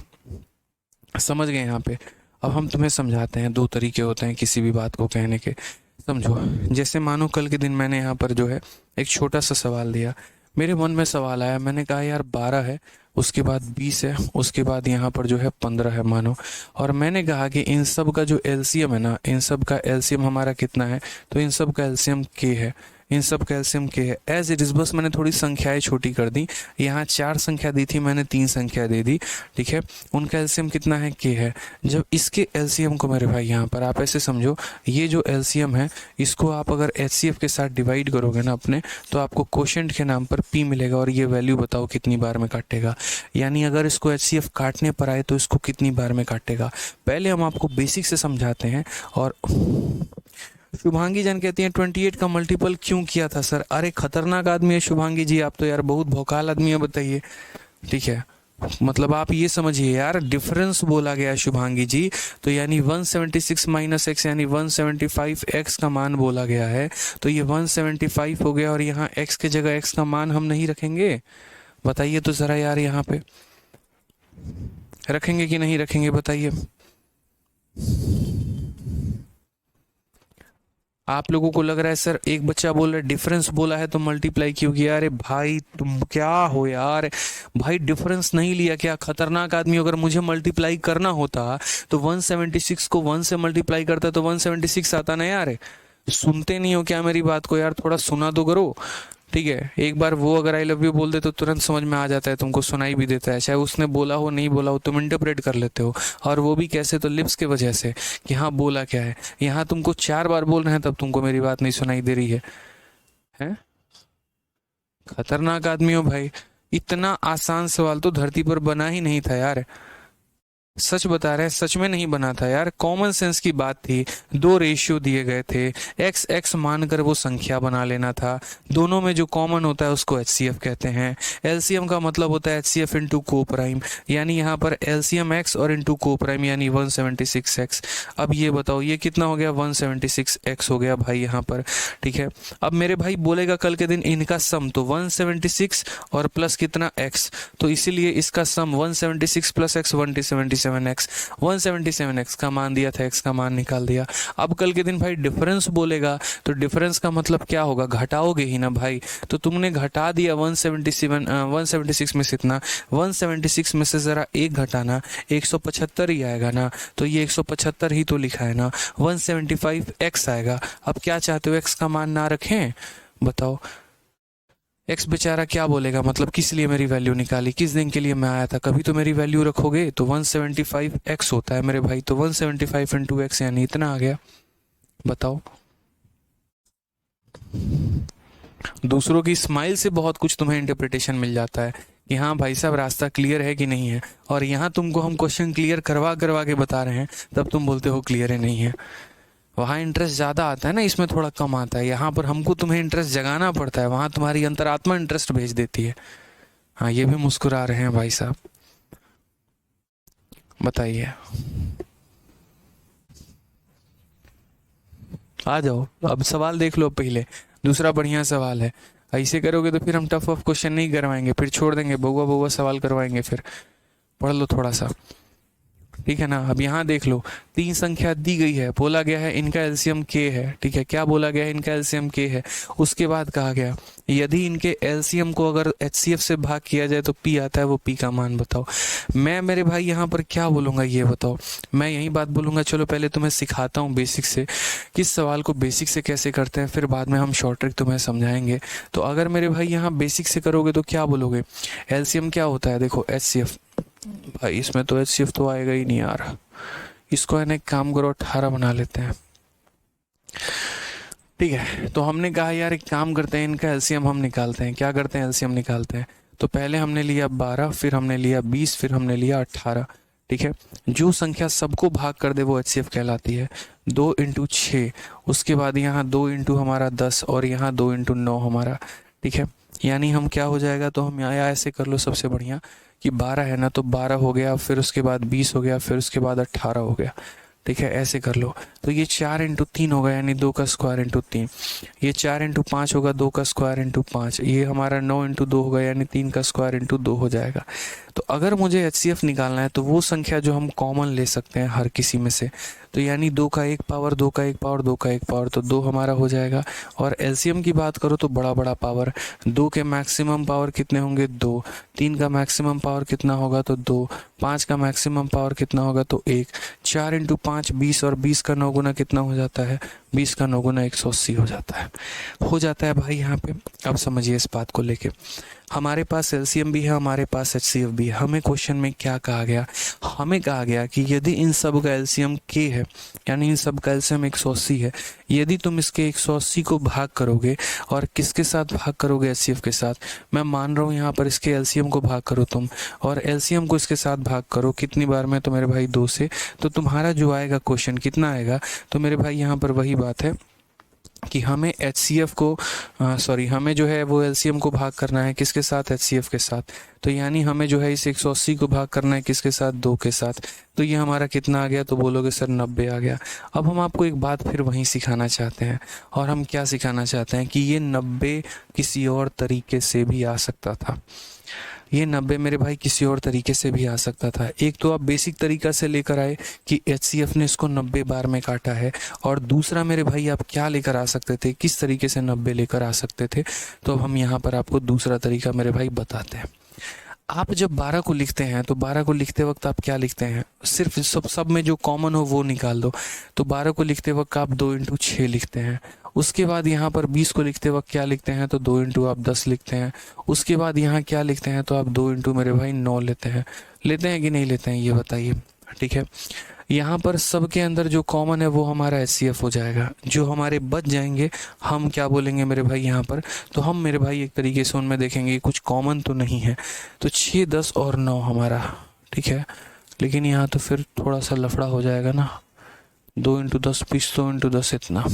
समझ गए यहाँ पे। अब हम तुम्हें समझाते हैं, 2 तरीके होते हैं किसी भी बात को कहने के। समझो, जैसे मानो कल के दिन मैंने यहाँ पर जो है एक छोटा सा सवाल दिया, मेरे मन में सवाल आया, मैंने कहा यार 12 है, उसके बाद 20 है, उसके बाद यहाँ पर जो है 15 है मानो, और मैंने कहा कि इन सब का जो एलसीएम है ना, इन सब का एलसीएम हमारा कितना है, तो इन सब का एलसीएम के है, इन सब का एलसीएम के है एज इट इज। बस मैंने थोड़ी संख्याएं छोटी कर दी, यहाँ 4 संख्या दी थी, मैंने 3 संख्या दे दी, ठीक है। उनका एलसीएम कितना है, के है। जब इसके एलसीएम को मेरे भाई यहाँ पर आप ऐसे समझो, ये जो एलसीएम है इसको आप अगर एचसीएफ के साथ डिवाइड करोगे ना अपने, तो आपको कोशेंट के नाम पर पी मिलेगा, और ये वैल्यू बताओ कितनी बार में काटेगा, यानी अगर इसको एचसीएफ काटने पर आए तो इसको कितनी बार में काटेगा। पहले हम आपको बेसिक से समझाते हैं। और शुभांगी जान कहती हैं 28 का मल्टीपल क्यों किया था सर? अरे खतरनाक आदमी है शुभांगी जी, आप तो यार बहुत भौकाल आदमी है, बताइए, ठीक है। मतलब आप ये समझिए यार, डिफरेंस बोला गया है शुभांगी जी, तो यानी 176 माइनस एक्स यानी 175 एक्स का मान बोला गया है, तो ये 175 हो गया, और यहाँ एक्स के जगह एक्स का मान हम नहीं रखेंगे? बताइए तो ज़रा यार, यहाँ पे रखेंगे कि नहीं रखेंगे, बताइए। आप लोगों को लग रहा है सर, एक बच्चा बोल रहा है डिफरेंस बोला है तो मल्टीप्लाई क्यों किया? अरे भाई तुम क्या हो यार, भाई डिफरेंस नहीं लिया क्या? खतरनाक आदमी। अगर मुझे मल्टीप्लाई करना होता तो 176 को 1 से मल्टीप्लाई करता तो 176 आता ना यार। सुनते नहीं हो क्या मेरी बात को यार, थोड़ा सुना तो करो, ठीक है। एक बार वो अगर आई लव यू बोल दे तो तुरंत समझ में आ जाता है, तुमको सुनाई भी देता है, चाहे उसने बोला हो नहीं बोला हो तुम इंटरप्रेट कर लेते हो, और वो भी कैसे, तो लिप्स के वजह से कि हाँ बोला क्या है। यहाँ तुमको 4 बार बोल रहे हैं तब तुमको मेरी बात नहीं सुनाई दे रही है, हैं? खतरनाक आदमी हो भाई। इतना आसान सवाल तो धरती पर बना ही नहीं था यार, सच बता रहे हैं, सच में नहीं बना था यार, कॉमन सेंस की बात थी। 2 रेशियो दिए गए थे, एक्स एक्स मानकर वो संख्या बना लेना था, दोनों में जो कॉमन होता है उसको एचसीएफ कहते हैं। एलसीएम का मतलब होता है एचसीएफ इनटू को प्राइम, यानी यहाँ पर एलसीएम एक्स और इनटू को प्राइम यानी 176 एक्स। अब ये बताओ ये कितना हो गया, 176 एक्स हो गया भाई यहाँ पर, ठीक है। अब मेरे भाई बोलेगा कल के दिन इनका सम, तो 176 और प्लस कितना एक्स, तो इसीलिए इसका सम 176 प्लस एक्स 177x, 177x का मान दिया था, x का मान निकाल दिया। अब कल के दिन भाई डिफरेंस बोलेगा तो डिफरेंस का मतलब क्या होगा, घटाओगे ही ना भाई, तो तुमने घटा दिया 176 में से इतना, 176 में से ज़रा एक घटाना, 175 ही आएगा ना, तो ये 175 ही तो लिखा है ना, 175x आएगा। अब क्या चाहते हो, x का मान ना रखें? बताओ, एक्स बेचारा क्या बोलेगा, मतलब किस लिए मेरी वैल्यू निकाली, किस दिन के लिए मैं आया था, कभी तो मेरी वैल्यू रखोगे। तो 175x होता है मेरे भाई, तो 175 इंटू एक्स यानी इतना आ गया। बताओ, दूसरों की स्माइल से बहुत कुछ तुम्हें इंटरप्रिटेशन मिल जाता है कि हाँ भाई साहब रास्ता क्लियर है कि नहीं है, और यहाँ तुमको हम क्वेश्चन क्लियर करवा करवा के बता रहे हैं, तब तुम बोलते हो क्लियर है नहीं है। वहाँ इंटरेस्ट ज़्यादा आता है ना, इसमें थोड़ा कम आता है। यहाँ पर हमको तुम्हें इंटरेस्ट जगाना पड़ता है, वहाँ तुम्हारी अंतरात्मा इंटरेस्ट भेज देती है। हाँ, ये भी मुस्कुरा रहे हैं भाई साहब, बताइए, आ जाओ अब सवाल देख लो पहले। दूसरा बढ़िया सवाल है, ऐसे करोगे तो फिर हम टफ ऑफ क्वेश्चन नहीं करवाएंगे, फिर छोड़ देंगे, बउआ बउआ सवाल करवाएंगे, फिर पढ़ लो थोड़ा सा, ठीक है ना। अब यहाँ देख लो, 3 संख्या दी गई है, बोला गया है इनका एलसीएम के है, ठीक है। क्या बोला गया है, इनका एलसीएम के है। उसके बाद कहा गया यदि इनके एलसीएम को अगर एचसीएफ से भाग किया जाए तो पी आता है, वो पी का मान बताओ। मैं मेरे भाई यहाँ पर क्या बोलूँगा ये बताओ, मैं यही बात बोलूँगा, चलो पहले तुम्हें सिखाता हूँ बेसिक से, किस सवाल को बेसिक से कैसे करते हैं, फिर बाद में हम शॉर्ट ट्रिक तुम्हें समझाएंगे। तो अगर मेरे भाई यहाँ बेसिक से करोगे तो क्या बोलोगे, एलसीएम क्या होता है, देखो एचसीएफ, भाई इसमें तो एचसीएफ तो आएगा ही नहीं यार, इसको है ना एक काम करो 18 बना लेते हैं, ठीक है। तो हमने कहा यार एक काम करते हैं, इनका एलसीएम हम निकालते हैं। क्या करते हैं, एलसीएम निकालते हैं। तो पहले हमने लिया 12, फिर हमने लिया 20, फिर हमने लिया 18, ठीक है। जो संख्या सबको भाग कर दे वो एचसीएफ कहलाती है। 2 इंटू 6, उसके बाद यहाँ 2 इंटू हमारा 10, और यहाँ 2 इंटू 9 हमारा, ठीक है। यानी हम क्या हो जाएगा, तो हम यहाँ ऐसे कर लो सबसे बढ़िया कि 12 है ना, तो 12 हो गया, फिर उसके बाद 20 हो गया, फिर उसके बाद 18 हो गया, ठीक है। ऐसे कर लो। तो ये 4 इंटू 3 होगा यानी 2 का स्क्वायर इंटू 3, ये 4 इंटू 5 होगा 2 का स्क्वायर इंटू 5, ये हमारा 9 इंटू 2 होगा यानी 3 का स्क्वायर इंटू 2 हो जाएगा। तो अगर मुझे एचसीएफ निकालना है तो वो संख्या जो हम कॉमन ले सकते हैं हर किसी में से, तो यानी 2 का 1 पावर, 2 का 1 पावर, 2 का 1 पावर, तो 2 हमारा हो जाएगा। और एलसीएम की बात करो तो बड़ा बड़ा पावर, 2 के मैक्सिमम पावर कितने होंगे 2, 3 का मैक्सिमम पावर कितना होगा तो 2, 5 का मैक्सिमम पावर कितना होगा तो 1, 4 इंटू 5 20, और 20 का 9 गुना कितना हो जाता है, 20 का 9 गुना 180 हो जाता है भाई यहाँ पे। अब समझिए इस बात को लेके, हमारे पास एलसीएम भी है, हमारे पास एचसीएफ भी है। हमें क्वेश्चन में क्या कहा गया, हमें कहा गया कि यदि इन सब का एलसीएम k है, यानी इन सब का एलसीएम 180 है, यदि तुम इसके 180 को भाग करोगे और किसके साथ भाग करोगे, एचसीएफ के साथ। मैं मान रहा हूँ यहाँ पर इसके एलसीएम को भाग करो तुम, और एलसीएम को इसके साथ भाग करो कितनी बार में, तो मेरे भाई 2 से, तो तुम्हारा जो आएगा क्वेश्चन कितना आएगा, तो मेरे भाई यहाँ पर वही बात है कि हमें एचसीएफ को हमें जो है वो एलसीएम को भाग करना है किसके साथ, एचसीएफ के साथ। तो यानी हमें जो है इस 180 को भाग करना है किसके साथ, 2 के साथ। तो ये हमारा कितना आ गया, तो बोलोगे सर 90 आ गया। अब हम आपको एक बात फिर वहीं सिखाना चाहते हैं, और हम क्या सिखाना चाहते हैं कि ये 90 किसी और तरीके से भी आ सकता था। ये 90 मेरे भाई किसी और तरीके से भी आ सकता था। एक तो आप बेसिक तरीका से लेकर आए कि एचसीएफ ने इसको 90 बार में काटा है, और दूसरा मेरे भाई आप क्या लेकर आ सकते थे, किस तरीके से 90 लेकर आ सकते थे। तो अब हम यहाँ पर आपको दूसरा तरीका मेरे भाई बताते हैं। आप जब 12 को लिखते हैं तो 12 को लिखते वक्त आप क्या लिखते हैं, सिर्फ सब में जो कॉमन हो वो निकाल दो। तो 12 को लिखते वक्त आप 2 इंटू 6 लिखते हैं। उसके बाद यहाँ पर 20 को लिखते वक्त क्या लिखते हैं, तो 2 इंटू आप 10 लिखते हैं। उसके बाद यहाँ क्या लिखते हैं, तो आप 2 इंटू मेरे भाई 9 लेते हैं कि नहीं लेते हैं, ये बताइए। ठीक है, यहाँ पर सबके अंदर जो कॉमन है वो हमारा एचसीएफ हो जाएगा। जो हमारे बच जाएंगे हम क्या बोलेंगे मेरे भाई यहाँ पर, तो हम मेरे भाई एक तरीके से उनमें देखेंगे कुछ कॉमन तो नहीं है। तो 6, 10 और 9 हमारा, ठीक है। लेकिन यहाँ तो फिर थोड़ा सा लफड़ा हो जाएगा ना, 2 इंटू 10 20, 2 इंटू 10 इतना,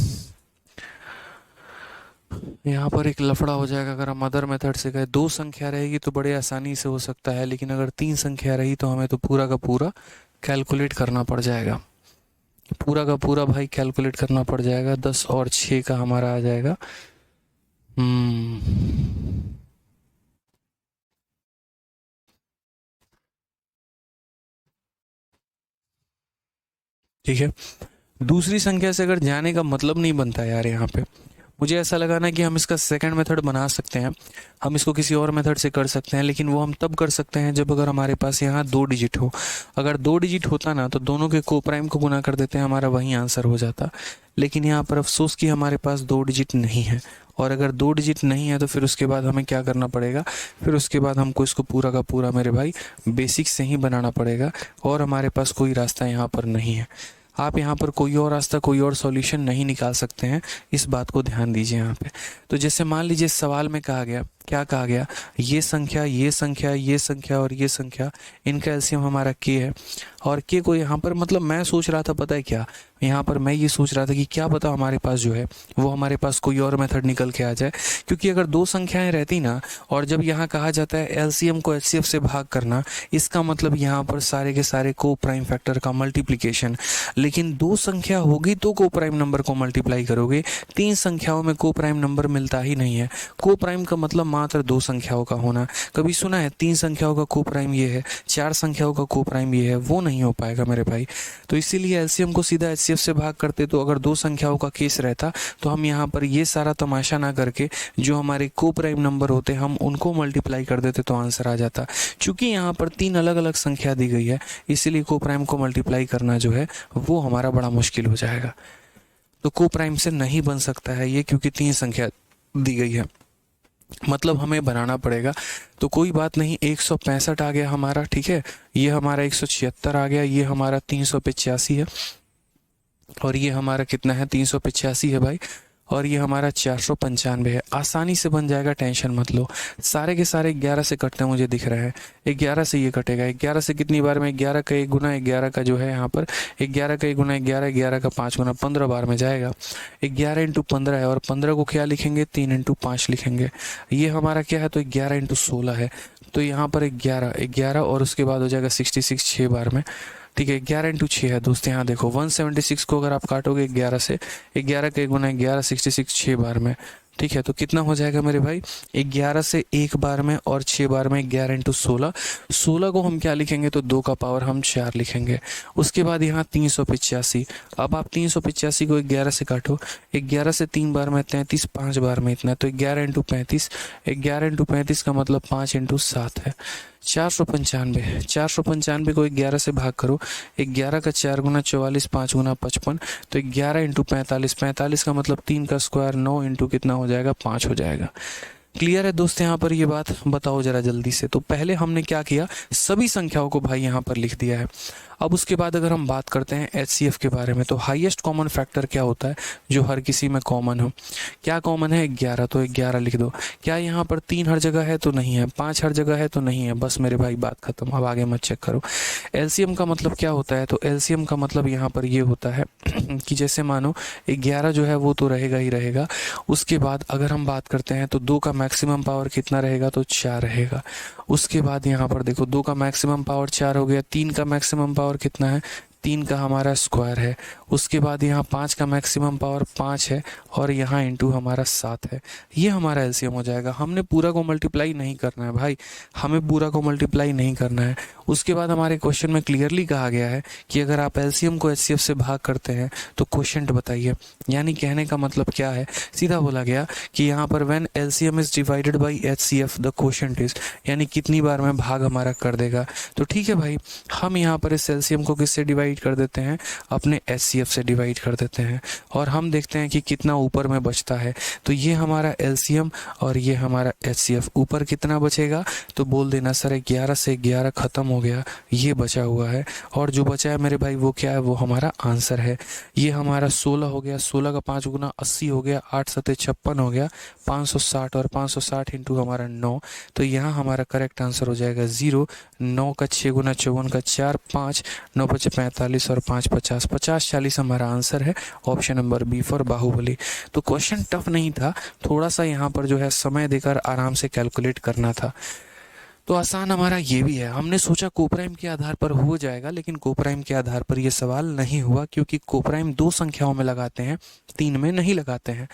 यहाँ पर एक लफड़ा हो जाएगा। अगर हम अदर मेथड से गए, 2 संख्या रहेगी तो बड़े आसानी से हो सकता है, लेकिन अगर 3 संख्या रही तो हमें तो पूरा का पूरा कैलकुलेट करना पड़ जाएगा, पूरा का पूरा भाई कैलकुलेट करना पड़ जाएगा। 10 और 6 का हमारा आ जाएगा ठीक है। दूसरी संख्या से अगर जाने का मतलब नहीं बनता यार, यहाँ पे मुझे ऐसा लगा ना कि हम इसका सेकंड मेथड बना सकते हैं, हम इसको किसी और मेथड से कर सकते हैं, लेकिन वो हम तब कर सकते हैं जब अगर हमारे पास यहाँ 2 डिजिट हो। अगर 2 डिजिट होता ना तो दोनों के को प्राइम को गुना कर देते हैं, हमारा वही आंसर हो जाता। लेकिन यहाँ पर अफसोस कि हमारे पास 2 डिजिट नहीं है, और अगर 2 डिजिट नहीं है तो फिर उसके बाद हमें क्या करना पड़ेगा, फिर उसके बाद हमको इसको पूरा का पूरा मेरे भाई बेसिक से ही बनाना पड़ेगा, और हमारे पास कोई रास्ता यहाँ पर नहीं है। आप यहाँ पर कोई और रास्ता, कोई और सॉल्यूशन नहीं निकाल सकते हैं, इस बात को ध्यान दीजिए यहाँ पे। तो जैसे मान लीजिए सवाल में कहा गया, क्या कहा गया, ये संख्या, ये संख्या, ये संख्या और ये संख्या, इनका एलसीएम हमारा k है। और k को यहाँ पर मतलब मैं सोच रहा था, पता है क्या, यहाँ पर मैं ये सोच रहा था कि क्या पता हमारे पास जो है वो हमारे पास कोई और मेथड निकल के आ जाए। क्योंकि अगर 2 संख्याएं रहती ना, और जब यहाँ कहा जाता है एलसीएम को एचसीएफ से भाग करना, इसका मतलब यहाँ पर सारे के सारे को प्राइम फैक्टर का मल्टीप्लीकेशन। लेकिन 2 संख्या होगी तो को प्राइम नंबर को मल्टीप्लाई करोगे, 3 संख्याओं में को प्राइम नंबर मिलता ही नहीं है। को प्राइम का मतलब मात्र 2 संख्याओं का होना। कभी सुना है 3 संख्याओं का को प्राइम ये है, 4 संख्याओं का को प्राइम ये है, वो नहीं हो पाएगा मेरे भाई। तो इसीलिए एलसीएम को सीधा एचसीएफ से भाग करते, तो अगर 2 संख्याओं का केस रहता तो हम यहाँ पर ये सारा तमाशा ना करके जो हमारे को प्राइम नंबर होते हम उनको मल्टीप्लाई कर देते तो आंसर आ जाता। चूंकि यहाँ पर 3 अलग अलग संख्या दी गई है, इसीलिए को प्राइम को मल्टीप्लाई करना जो है वो हमारा बड़ा मुश्किल हो जाएगा। तो को प्राइम से नहीं बन सकता है ये, क्योंकि 3 संख्या दी गई है, मतलब हमें बनाना पड़ेगा। तो कोई बात नहीं, 165 आ गया हमारा, ठीक है। ये हमारा 176 आ गया, ये हमारा 385 है, और ये हमारा कितना है, 385 है भाई, और ये हमारा 495 है। आसानी से बन जाएगा, टेंशन मत लो। सारे के सारे 11 से कटते मुझे दिख रहे हैं, 11 से ये कटेगा। 11 से कितनी बार में, 11 का 1 गुना 11 का जो है यहाँ पर 11 का 1 गुना 11, 11 का 5 गुना 15 बार में जाएगा। 11 इंटू 15 है, और 15 को क्या लिखेंगे, 3 इंटू 5 लिखेंगे। ये हमारा क्या है, तो 11 इंटू 16 है। तो यहाँ पर 11 और उसके बाद हो जाएगा 66 6 बार में, ठीक है। 11 इंटू 6 है दोस्त, यहाँ देखो 176 को अगर आप काटोगे 11 से, 11 का 1 गुना 11, 66 6 बार में, ठीक है, तो कितना हो जाएगा मेरे भाई, 11 से एक बार में और 6 बार में 11 इंटू 16, 16 को हम क्या लिखेंगे, तो 2 का पावर हम 4 लिखेंगे। उसके बाद यहाँ 385, अब आप 385 को 11 से काटो, 11 से 3 बार में 33, 5 बार में इतना, तो 11 इंटू 35, 11 इंटू 35 का मतलब 5 इंटू 7 है, 495। 495 को 11 से भाग करो, 11 का 4 गुना 44, 5 गुना 55, तो 11 इंटू 45, 45 का मतलब 3 का स्क्वायर, 9 इंटू कितना हो जाएगा, 5 हो जाएगा। क्लियर है दोस्त यहाँ पर ये बात? बताओ जरा जल्दी से। तो पहले हमने क्या किया, सभी संख्याओं को भाई यहाँ पर लिख दिया है। अब उसके बाद अगर हम बात करते हैं HCF के बारे में, तो हाईएस्ट कॉमन फैक्टर क्या होता है जो हर किसी में कॉमन हो? क्या कॉमन है? 11, तो 11 लिख दो। क्या यहाँ पर 3 हर जगह है? तो नहीं है। 5 हर जगह है? तो नहीं है। बस मेरे भाई बात खत्म, अब आगे मत चेक करो। LCM का मतलब क्या होता है? तो LCM का मतलब यहाँ पर ये होता है कि जैसे मानो 11 जो है वो तो रहेगा ही रहेगा, उसके बाद अगर हम बात करते हैं तो 2 का मैक्सिमम पावर कितना रहेगा, तो 4 रहेगा। उसके बाद यहाँ पर देखो 2 का मैक्सिमम पावर 4 हो गया, 3 का मैक्सिमम पावर कितना है, 3 का हमारा स्क्वायर है। उसके बाद यहाँ 5 का मैक्सिमम पावर 5 है और यहाँ इंटू हमारा 7 है। ये हमारा एलसीएम हो जाएगा। हमने पूरा को मल्टीप्लाई नहीं करना है भाई, हमें पूरा को मल्टीप्लाई नहीं करना है। उसके बाद हमारे क्वेश्चन में क्लियरली कहा गया है कि अगर आप एलसीएम को एचसीएफ से भाग करते हैं तो क्वोशिएंट बताइए। यानी कहने का मतलब क्या है, सीधा बोला गया कि यहाँ पर when LCM is divided by HCF the quotient is, यानी कितनी बार में भाग हमारा कर देगा। तो ठीक है भाई, हम यहाँ पर इस एलसीएम को किससे डिवाइड कर देते हैं, अपने एचसीएफ से डिवाइड कर देते हैं और हम देखते हैं कि कितना ऊपर में बचता है। तो ये हमारा एलसीएम और ये हमारा एचसीएफ, ऊपर कितना बचेगा, तो बोल देना सर 11 से 11 खत्म हो गया, ये बचा हुआ है और जो बचा है मेरे भाई वो क्या है, वो हमारा आंसर है। ये हमारा 16 हो गया, 16 का 5 गुना 80 हो गया, 8 सत्ते 56 हो गया, 560 और 560 इंटू हमारा 9, तो यहाँ हमारा करेक्ट आंसर हो जाएगा 0। 9 का 6 गुना 54 का 4, 5 9 बचे 45 और 5 50, 50 40 हमारा आंसर है। Option number B for Baahubali. तो क्वेश्चन टफ नहीं था, थोड़ा सा यहाँ पर जो है समय देकर आराम से कैलकुलेट करना था। तो आसान हमारा ये भी है। हमने सोचा कोप्राइम के आधार पर हो जाएगा, लेकिन कोप्राइम के आधार पर ये सवाल नहीं हुआ, क्योंकि कोप्राइम 2 संख्याओं में लगाते हैं, 3 में नहीं लगाते हैं।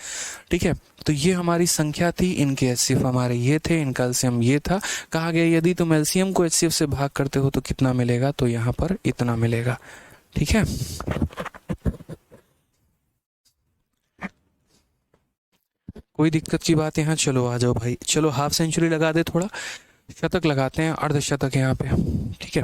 ठीक है, तो ये हमारी संख्या थी, इनके एचसीएफ हमारे ये थे, इनका एलसीएम ये था। कहा गया यदि तुम एलसीएम को एचसीएफ से भाग करते हो तो कितना मिलेगा, तो यहाँ पर इतना मिलेगा। ठीक है, कोई दिक्कत की बात यहाँ? चलो आ जाओ भाई, चलो हाफ सेंचुरी लगा दे, थोड़ा शतक लगाते हैं, अर्धशतक यहाँ पे। ठीक है।